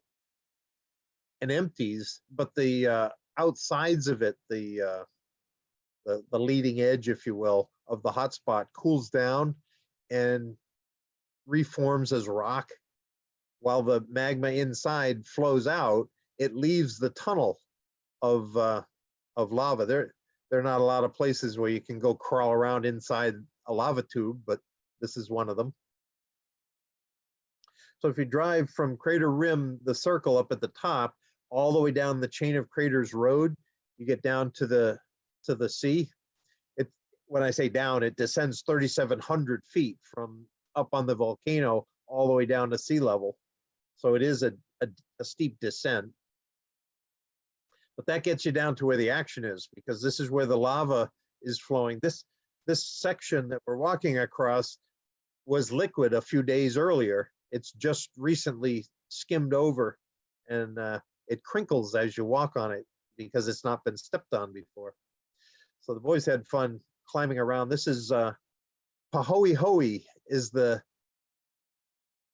and empties, but the outsides of it, the leading edge, if you will, of the hotspot cools down and reforms as rock. While the magma inside flows out, it leaves the tunnel of lava. There are not a lot of places where you can go crawl around inside a lava tube, but this is one of them. So if you drive from Crater Rim, the circle up at the top, all the way down the Chain of Craters Road, you get down to the sea. When I say down, it descends 3,700 feet from up on the volcano all the way down to sea level. So it is a steep descent. But that gets you down to where the action is, because this is where the lava is flowing. This section that we're walking across was liquid a few days earlier. It's just recently skimmed over, and it crinkles as you walk on it because it's not been stepped on before. So the boys had fun climbing around. This is Pahoehoe is the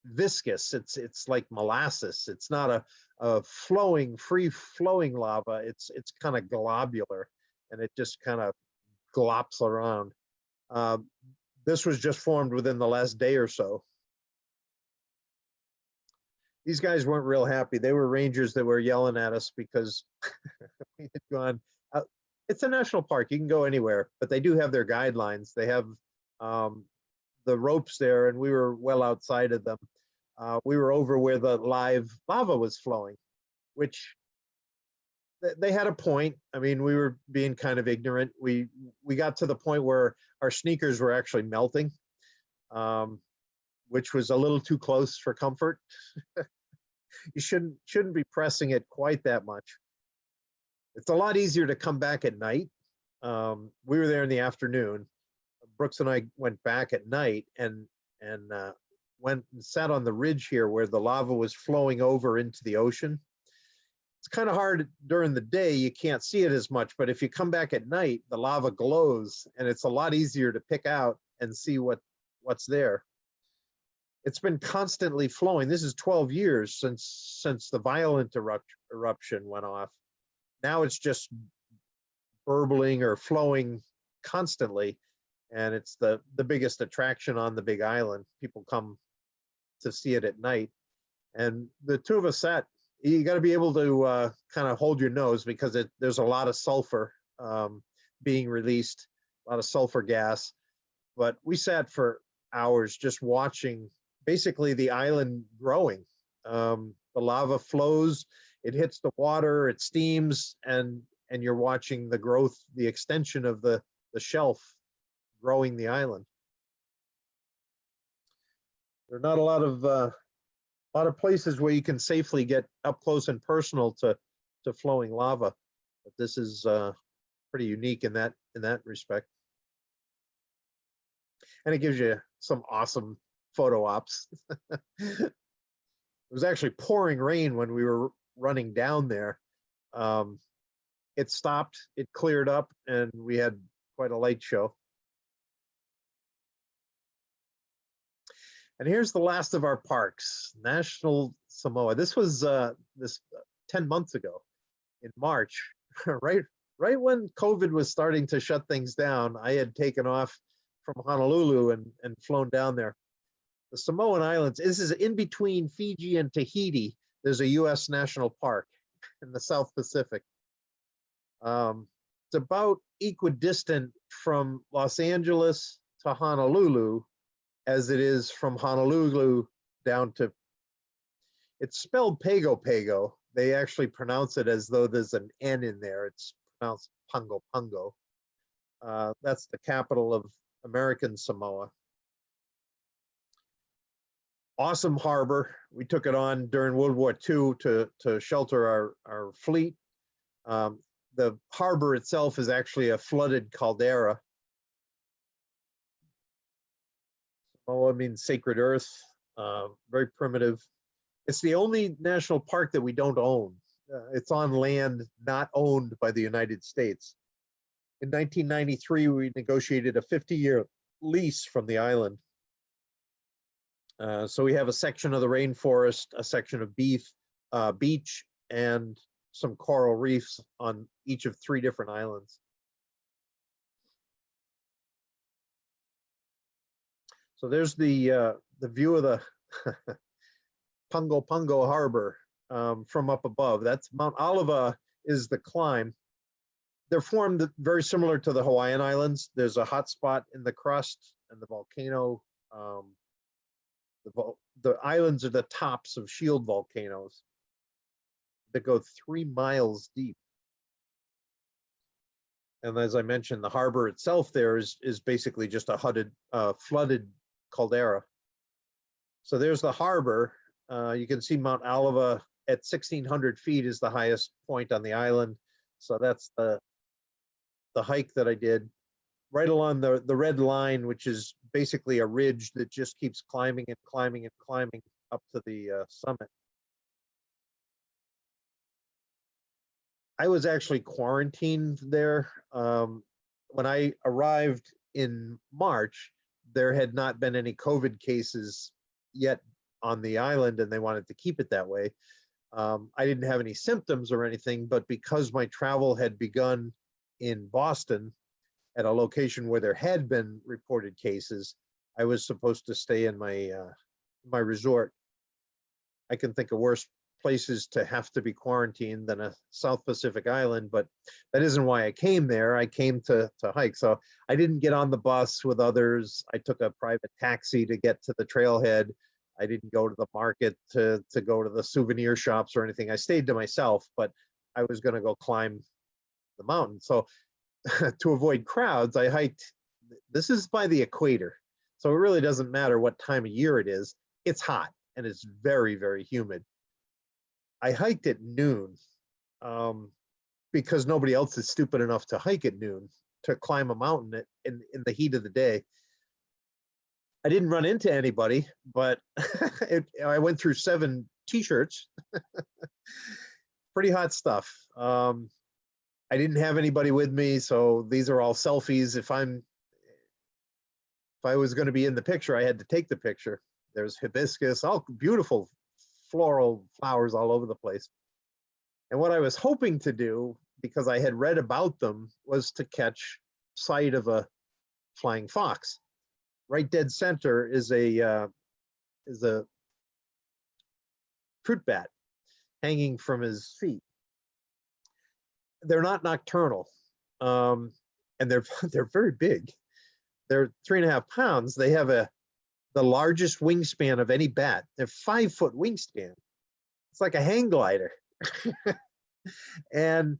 viscous. It's like molasses. It's not a free-flowing lava. It's kind of globular, and it just kind of glops around. This was just formed within the last day or so. These guys weren't real happy. They were rangers that were yelling at us because we had gone out. It's a national park. You can go anywhere, but they do have their guidelines. They have the ropes there, and we were well outside of them. We were over where the live lava was flowing, which they had a point. I mean, we were being kind of ignorant. We got to the point where our sneakers were actually melting, which was a little too close for comfort. You shouldn't be pressing it quite that much. It's a lot easier to come back at night. We were there in the afternoon. Brooks and I went back at night and went and sat on the ridge here where the lava was flowing over into the ocean. It's kind of hard during the day. You can't see it as much, but if you come back at night, the lava glows and it's a lot easier to pick out and see what's there. It's been constantly flowing. This is 12 years since the violent eruption went off. Now it's just burbling or flowing constantly, and it's the biggest attraction on the big island. People come to see it at night. And the two of us sat, you got to be able to kind of hold your nose because there's a lot of sulfur being released, a lot of sulfur gas. But we sat for hours just watching basically the island growing. The lava flows, it hits the water, it steams, and you're watching the growth, the extension of the shelf growing the island. There are not a lot of places where you can safely get up close and personal to flowing lava, but this is pretty unique in that respect. And it gives you some awesome photo ops. It was actually pouring rain when we were running down there. It stopped, it cleared up, and we had quite a light show. And here's the last of our parks, National Samoa. This was 10 months ago in March, right when COVID was starting to shut things down. I had taken off from Honolulu and flown down there. The Samoan Islands, this is in between Fiji and Tahiti. There's a US national park in the South Pacific. It's about equidistant from Los Angeles to Honolulu as it is from Honolulu down to, it's spelled Pago Pago. They actually pronounce it as though there's an N in there. It's pronounced Pungo Pungo. That's the capital of American Samoa. Awesome harbor. We took it on during World War II to shelter our fleet. The harbor itself is actually a flooded caldera. Samoa means sacred earth, very primitive. It's the only national park that we don't own. It's on land not owned by the United States. In 1993, we negotiated a 50-year lease from the island. So we have a section of the rainforest, a section of beach, and some coral reefs on each of 3 different islands. So there's the view of the Pungo Pungo Harbor from up above. That's Mount Oliva is the climb. They're formed very similar to the Hawaiian Islands. There's a hot spot in the crust and the volcano. The islands are the tops of shield volcanoes that go 3 miles deep. And as I mentioned, the harbor itself there is basically just a flooded caldera. So there's the harbor. You can see Mount Oliva at 1,600 feet is the highest point on the island. So that's the hike that I did right along the red line, which is basically a ridge that just keeps climbing and climbing and climbing up to the summit. I was actually quarantined there. When I arrived in March, there had not been any COVID cases yet on the island, and they wanted to keep it that way. I didn't have any symptoms or anything, but because my travel had begun in Boston at a location where there had been reported cases, I was supposed to stay in my resort. I can think of worse places to have to be quarantined than a South Pacific island, but that isn't why I came there. I came to hike. So I didn't get on the bus with others. I took a private taxi to get to the trailhead. I didn't go to the market to go to the souvenir shops or anything. I stayed to myself, but I was going to go climb the mountain. So to avoid crowds, I hiked. This is by the equator. So it really doesn't matter what time of year it is. It's hot and it's very, very humid. I hiked at noon because nobody else is stupid enough to hike at noon, to climb a mountain in the heat of the day. I didn't run into anybody, but I went through 7 t-shirts. pretty hot stuff. I didn't have anybody with me, so these are all selfies. If I was going to be in the picture, I had to take the picture. There's hibiscus, all beautiful floral flowers all over the place. And what I was hoping to do, because I had read about them, was to catch sight of a flying fox. Right dead center is a fruit bat hanging from his feet. They're not nocturnal, and they're very big. They're 3.5 pounds. They have the largest wingspan of any bat. They're 5-foot wingspan. It's like a hang glider. And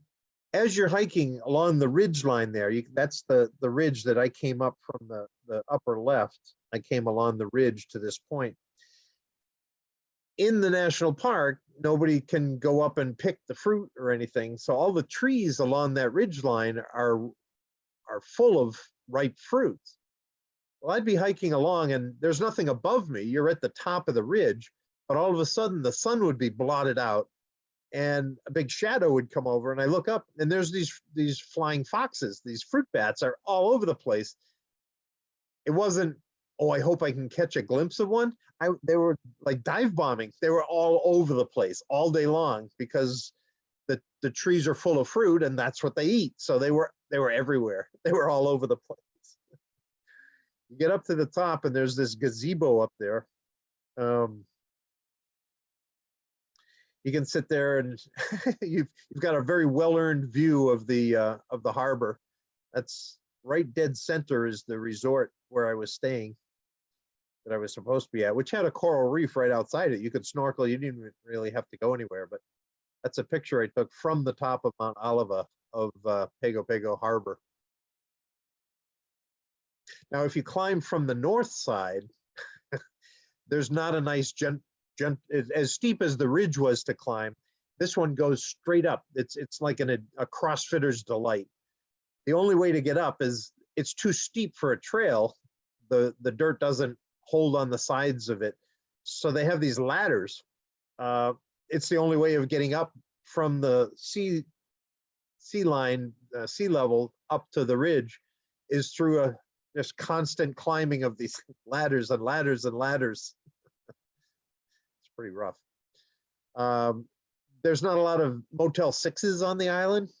as you're hiking along the ridge line there, that's the ridge that I came up from the upper left. I came along the ridge to this point. In the national park, nobody can go up and pick the fruit or anything. So all the trees along that ridge line are full of ripe fruits. Well, I'd be hiking along and there's nothing above me. You're at the top of the ridge, but all of a sudden the sun would be blotted out and a big shadow would come over, and I look up and there's these flying foxes. These fruit bats are all over the place. It wasn't, oh, I hope I can catch a glimpse of one. They were like dive bombing. They were all over the place all day long because the trees are full of fruit and that's what they eat. So they were everywhere. They were all over the place. You get up to the top and there's this gazebo up there. You can sit there and you've got a very well-earned view of the harbor. That's right dead center is the resort where I was staying, that I was supposed to be at, which had a coral reef right outside it. You could snorkel. You didn't really have to go anywhere, but that's a picture I took from the top of Mount Oliva of Pago Pago Harbor. Now, if you climb from the north side, there's not a nice as steep as the ridge was to climb. This one goes straight up. It's like a CrossFitter's delight. The only way to get up is it's too steep for a trail. The dirt doesn't hold on the sides of it. So they have these ladders. It's the only way of getting up from the sea level up to the ridge is through just constant climbing of these ladders and ladders and ladders. It's pretty rough. There's not a lot of Motel 6s on the island.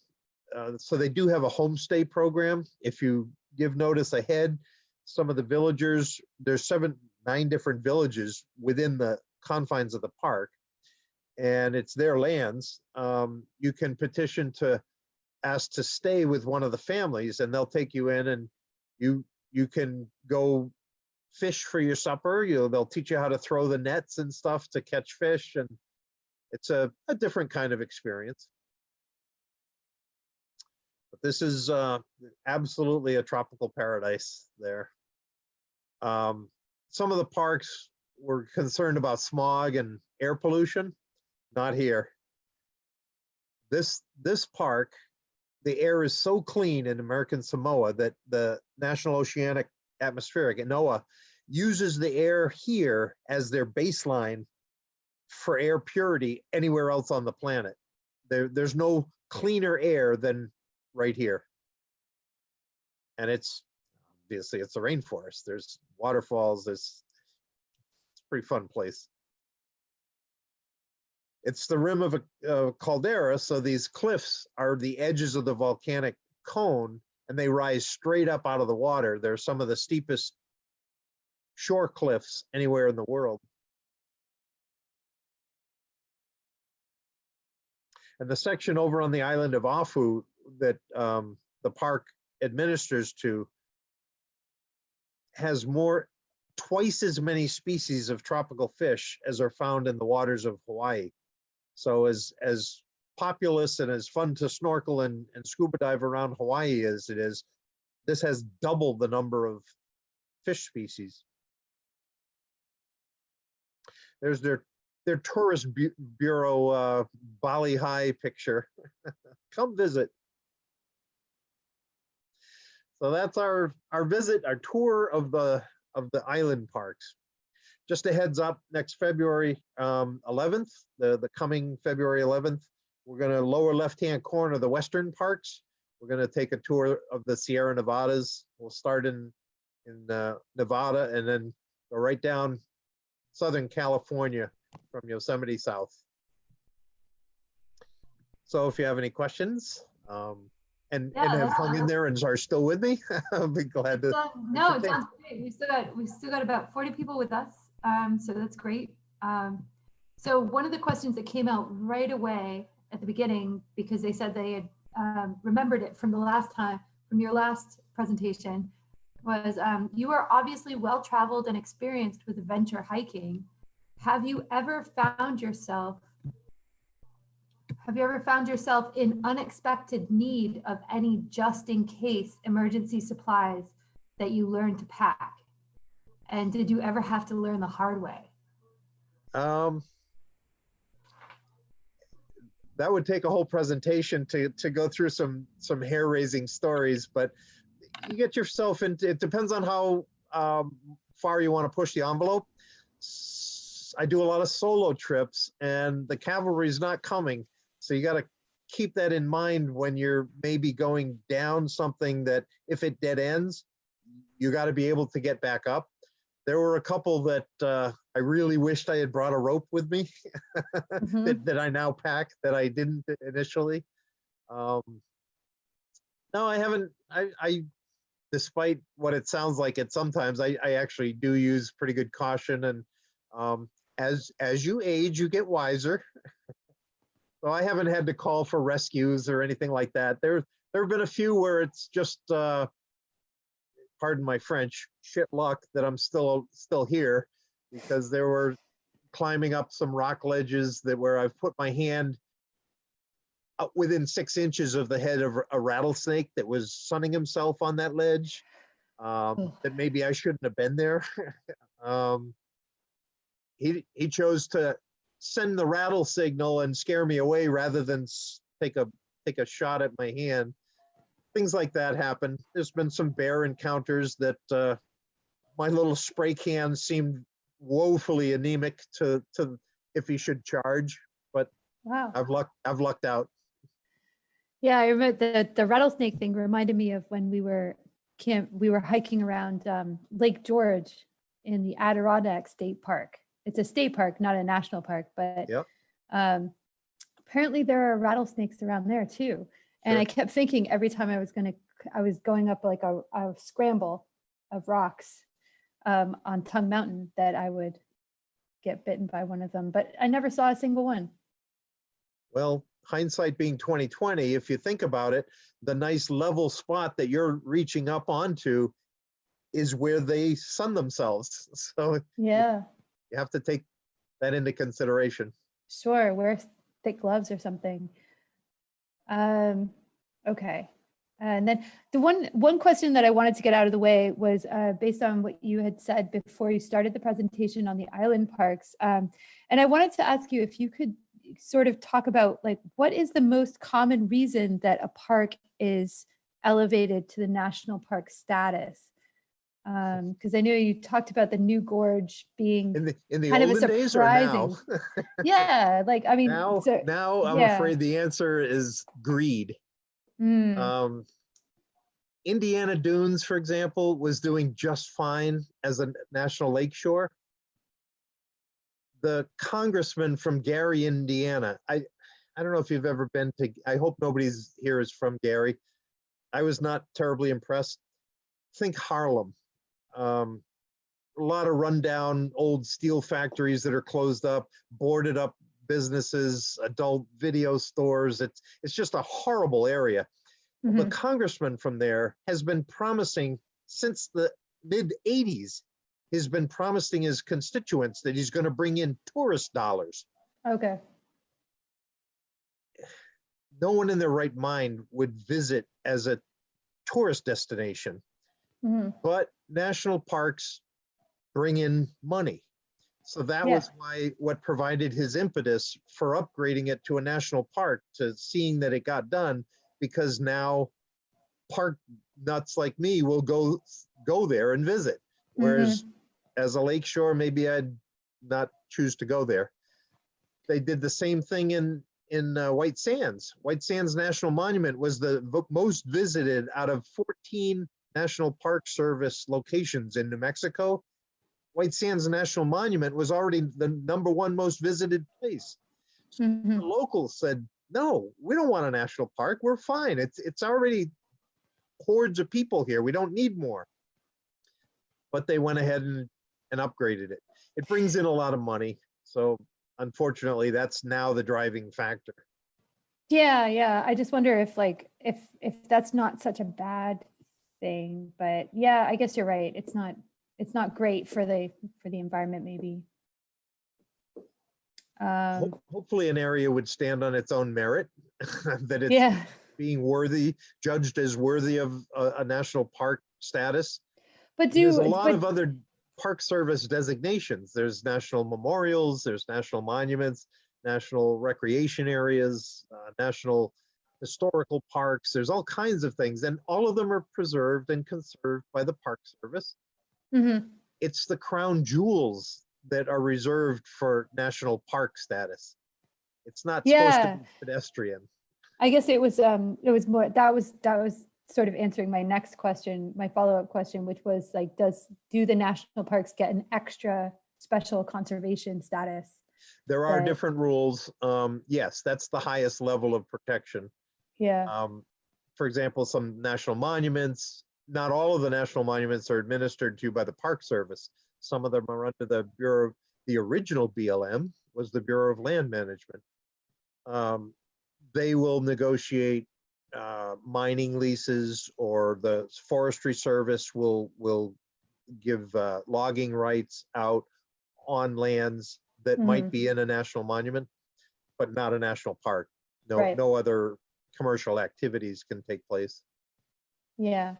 So they do have a homestay program. If you give notice ahead, some of the villagers, there's 9 different villages within the confines of the park, and it's their lands. You can petition to ask to stay with one of the families, and they'll take you in, and you can go fish for your supper. They'll teach you how to throw the nets and stuff to catch fish, and it's a different kind of experience. But this is absolutely a tropical paradise there. Some of the parks were concerned about smog and air pollution. Not here. This park, the air is so clean in American Samoa that the National Oceanic Atmospheric, NOAA, uses the air here as their baseline for air purity anywhere else on the planet. There's no cleaner air than right here. And it's obviously it's a rainforest. There's waterfalls. It's a pretty fun place. It's the rim of a caldera, so these cliffs are the edges of the volcanic cone, and they rise straight up out of the water. They're some of the steepest shore cliffs anywhere in the world. And the section over on the island of Afu that the park administers to has twice as many species of tropical fish as are found in the waters of Hawaii. So as populous and as fun to snorkel and scuba dive around Hawaii as it is, this has double the number of fish species. There's their tourist bureau Bali High picture. Come visit. So that's our visit, our tour of the island parks. Just a heads up, next February 11th, the coming February 11th, we're going to lower left-hand corner, the Western parks. We're going to take a tour of the Sierra Nevadas. We'll start in Nevada and then go right down Southern California from Yosemite south. So if you have any questions and have hung in there and are still with me, I'll be glad to. No, it sounds great. We've still got about 40 people with us, so that's great. So one of the questions that came out right away at the beginning, because they said they had remembered it from the last time, from your last presentation, was you are obviously well-traveled and experienced with adventure hiking. Have you ever found yourself in unexpected need of any just-in-case emergency supplies that you learned to pack? And did you ever have to learn the hard way? That would take a whole presentation to go through some hair-raising stories, but you get yourself into, it depends on how far you want to push the envelope. I do a lot of solo trips and the cavalry's not coming. So you got to keep that in mind when you're maybe going down something that if it dead ends, you got to be able to get back up. There were a couple that I really wished I had brought a rope with me that I now pack that I didn't initially. No, I haven't. I despite what it sounds like it sometimes, I actually do use pretty good caution. And as you age, you get wiser. So I haven't had to call for rescues or anything like that. There have been a few where it's just, pardon my French, shit luck that I'm still here, because there were climbing up some rock ledges where I've put my hand up within 6 inches of the head of a rattlesnake that was sunning himself on that ledge. That maybe I shouldn't have been there. He chose to send the rattle signal and scare me away rather than take a shot at my hand. Things like that happen. There's been some bear encounters that my little spray can seemed woefully anemic to if he should charge, but Wow. I've lucked out. Yeah, I remember the rattlesnake thing reminded me of when we were hiking around Lake George in the Adirondack State Park. It's a state park, not a national park, but Yep. Apparently there are rattlesnakes around there too. And Sure. I kept thinking every time I was going up like a scramble of rocks on Tongue Mountain that I would get bitten by one of them, but I never saw a single one. Well, hindsight being 2020, if you think about it, the nice level spot that you're reaching up onto is where they sun themselves. So Yeah, you have to take that into consideration. sure. Wear thick gloves or something. Okay. And then the one question that I wanted to get out of the way was based on what you had said before you started the presentation on the island parks. And I wanted to ask you if you could sort of talk about like, what is the most common reason that a park is elevated to the national park status? Because I know you talked about the New Gorge being in the kind of a olden days or now? surprising. Yeah, like I mean, Now I'm yeah. afraid the answer is greed. Mm, Indiana Dunes, for example, was doing just fine as a national lakeshore. The congressman from Gary, Indiana, I don't know if you've ever been to, I hope nobody's here is from Gary. I was not terribly impressed. Think Harlem. A lot of rundown old steel factories that are closed up, boarded up businesses, adult video stores. It's just a horrible area. mhm. The congressman from there has been promising since the mid 80s, he's been promising his constituents that he's going to bring in tourist dollars. Okay. No one in their right mind would visit as a tourist destination, Mhm. but national parks bring in money. So that Yeah. was why what provided his impetus for upgrading it to a national park, to seeing that it got done, because now park nuts like me will go there and visit. Whereas as a lakeshore, maybe I'd not choose to go there. They did the same thing in in White Sands. White Sands National Monument was the most visited out of 14 National Park Service locations in New Mexico. White Sands National Monument was already the #1 most visited place. So Mhm. the locals said, no, we don't want a national park. We're fine. It's already hordes of people here. We don't need more. But they went ahead and upgraded it. It brings in a lot of money. So unfortunately, that's now the driving factor. Yeah, yeah. I just wonder if like if that's not such a bad thing, but yeah, I guess you're right. It's not great for the environment maybe. Hopefully an area would stand on its own merit, that it's Yeah. being worthy, judged as worthy of a national park status. But There's a do lot but of other Park Service designations. There's national memorials, there's national monuments, national recreation areas, national historical parks. There's all kinds of things, and all of them are preserved and conserved by the Park Service. Mhm. It's the crown jewels that are reserved for national park status. It's not supposed to Yeah. be pedestrian. I guess it was more that was sort of answering my next question, my follow-up question, which was like, do the national parks get an extra special conservation status? There are That- different rules. Yes, that's the highest level of protection. Yeah. For example, some national monuments, not all of the national monuments are administered to by the Park Service. Some of them are under the Bureau, the original BLM was the Bureau of Land Management. They will negotiate mining leases, or the Forestry Service will give logging rights out on lands that might be in a national monument, but not a national park. No, Right. no other commercial activities can take place. Yeah.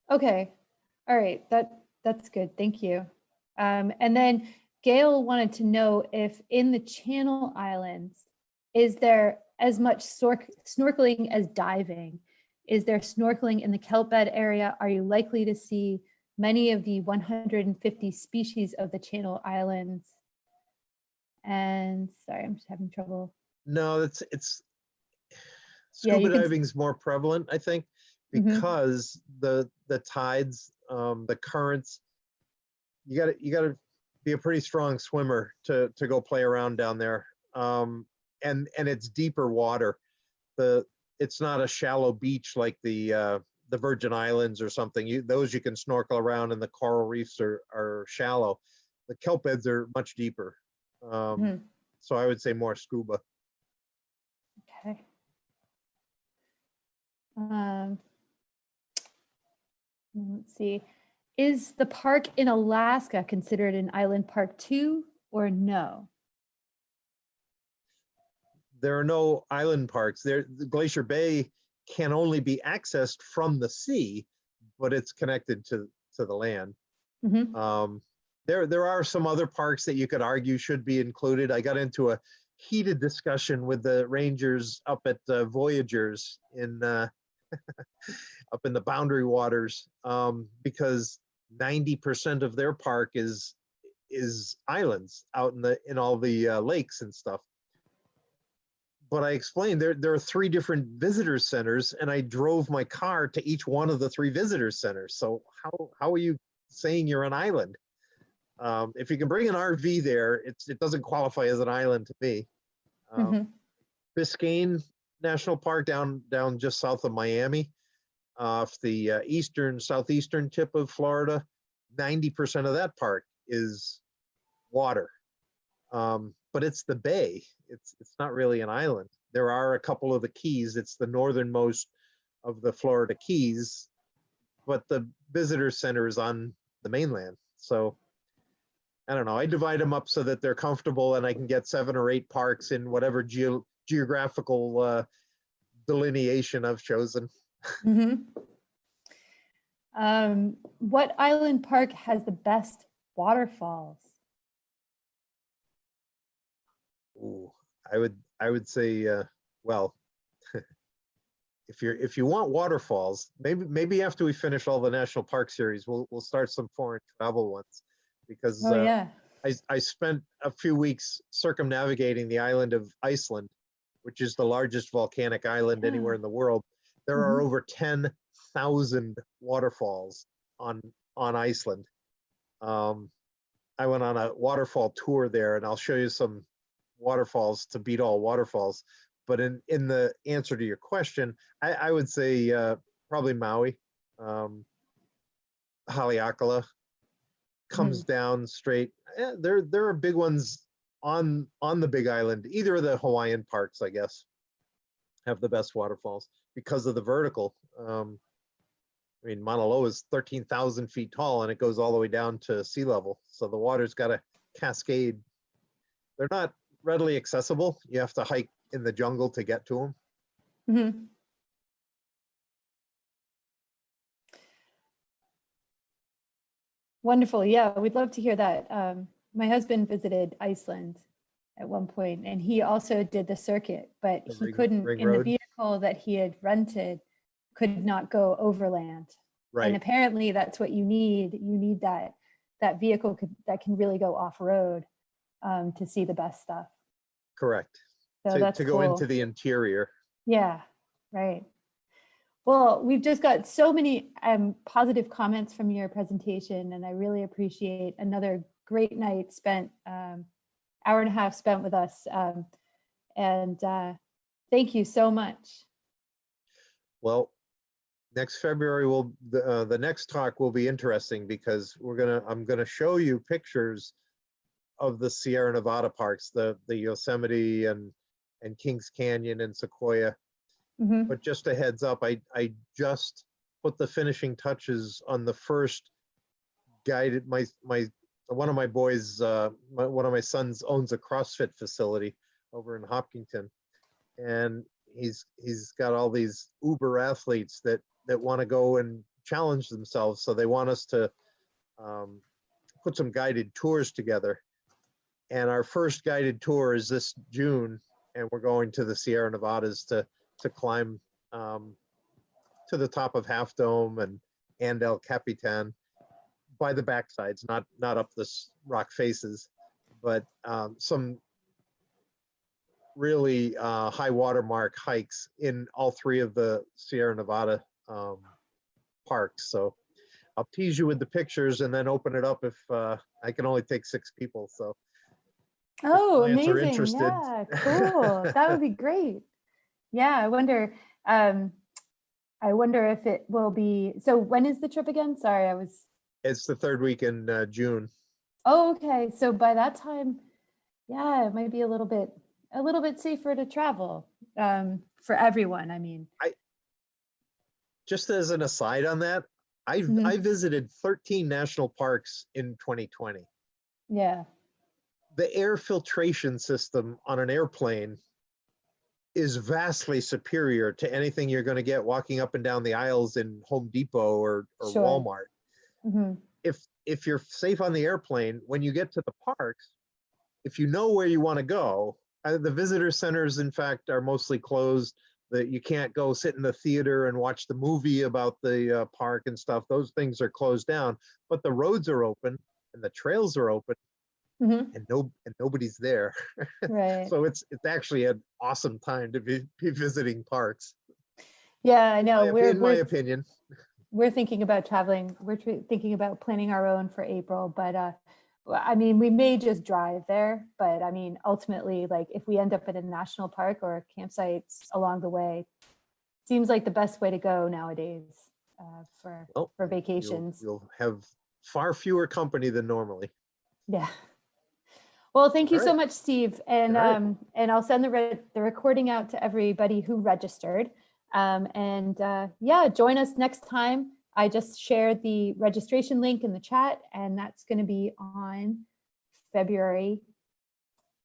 Okay. All right. That's good. Thank you. And then Gail wanted to know if in the Channel Islands, is there as much snorkeling as diving? Is there snorkeling in the kelp bed area? Are you likely to see many of the 150 species of the Channel Islands? And sorry, I'm just having trouble. No, it's Yeah, you scuba can- diving is more prevalent, I think, because the tides, the currents. You gotta be a pretty strong swimmer to go play around down there. And it's deeper water. It's not a shallow beach like the Virgin Islands or something. Those you can snorkel around, and the coral reefs are shallow. The kelp beds are much deeper. So I would say more scuba. Okay. Let's see. Is the park in Alaska considered an island park too, or no? There are no island parks. The Glacier Bay can only be accessed from the sea, but it's connected to the land. There are some other parks that you could argue should be included. I got into a heated discussion with the rangers up at Voyagers in up in the Boundary Waters, because 90% of their park is islands out in all the lakes and stuff. But I explained there are 3 different visitor centers, and I drove my car to each one of the 3 visitor centers. So how are you saying you're an island? If you can bring an RV there, it doesn't qualify as an island to me. Biscayne National Park down just south of Miami, off the southeastern tip of Florida, 90% of that park is water. But it's the bay. It's not really an island. There are a couple of the keys. It's the northernmost of the Florida Keys, but the visitor center is on the mainland. So I don't know. I divide them up so that they're comfortable, and I can get 7 or 8 parks in whatever geographical delineation I've chosen. What island park has the best waterfalls? Ooh, I would say, well, if you want waterfalls, maybe after we finish all the national park series, we'll start some foreign travel ones, because Oh yeah. I spent a few weeks circumnavigating the island of Iceland, which is the largest volcanic island anywhere in the world, there are over 10,000 waterfalls on Iceland. I went on a waterfall tour there, and I'll show you some waterfalls to beat all waterfalls. But in the answer to your question, I would say probably Maui. Haleakala comes down straight. There are big ones on the Big Island. Either of the Hawaiian parks, I guess, have the best waterfalls because of the vertical. I mean, Mauna Loa is 13,000 feet tall, and it goes all the way down to sea level. So the water's got a cascade. They're not readily accessible. You have to hike in the jungle to get to them. Wonderful. Yeah, we'd love to hear that. My husband visited Iceland at one point, and he also did the circuit, but he couldn't, in the vehicle that he had rented, could not go overland. Right. And apparently that's what you need. You need that vehicle that can really go off-road to see the best stuff. Correct. So that's to go cool. into the interior. Yeah, right. Well, we've just got so many positive comments from your presentation, and I really appreciate another great night spent, hour and a half spent with us. And thank you so much. Well, next February the next talk will be interesting because I'm gonna show you pictures of the Sierra Nevada parks, the Yosemite and Kings Canyon and Sequoia. But just a heads up, I just put the finishing touches on the first guided, one of my boys, one of my sons owns a CrossFit facility over in Hopkinton, and he's got all these uber athletes that want to go and challenge themselves. So they want us to put some guided tours together. And our first guided tour is this June, and we're going to the Sierra Nevadas to climb to the top of Half Dome and El Capitan by the backsides, not up the rock faces, but some really high watermark hikes in all three of the Sierra Nevada parks. So I'll tease you with the pictures and then open it up if I can only take 6 people. So oh, amazing. Yeah, cool. That would be great. Yeah, I wonder if it will be, so when is the trip again? Sorry, it's the 3rd week in June. Oh, okay. So by that time, yeah, it might be a little bit safer to travel for everyone. I mean, just as an aside on that, I visited 13 national parks in 2020. Yeah. The air filtration system on an airplane is vastly superior to anything you're going to get walking up and down the aisles in Home Depot or Sure. Walmart. If you're safe on the airplane, when you get to the parks, if you know where you want to go, the visitor centers, in fact, are mostly closed. That you can't go sit in the theater and watch the movie about the park and stuff. Those things are closed down, but the roads are open and the trails are open. And nobody's there. Right. So it's actually an awesome time to be visiting parks. Yeah, I know. In my opinion. We're thinking about traveling. We're thinking about planning our own for April, but I mean, we may just drive there, but I mean, ultimately, like if we end up at a national park or campsites along the way, seems like the best way to go nowadays for vacations. You'll have far fewer company than normally. Yeah. Well, thank you so much, Steve. And and I'll send the recording out to everybody who registered. Yeah, join us next time. I just shared the registration link in the chat, and that's going to be on February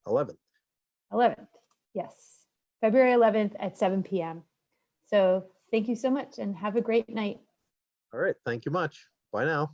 11th. 11th. Yes, February 11th at 7 p.m. So thank you so much and have a great night. All right. Thank you much. Bye now.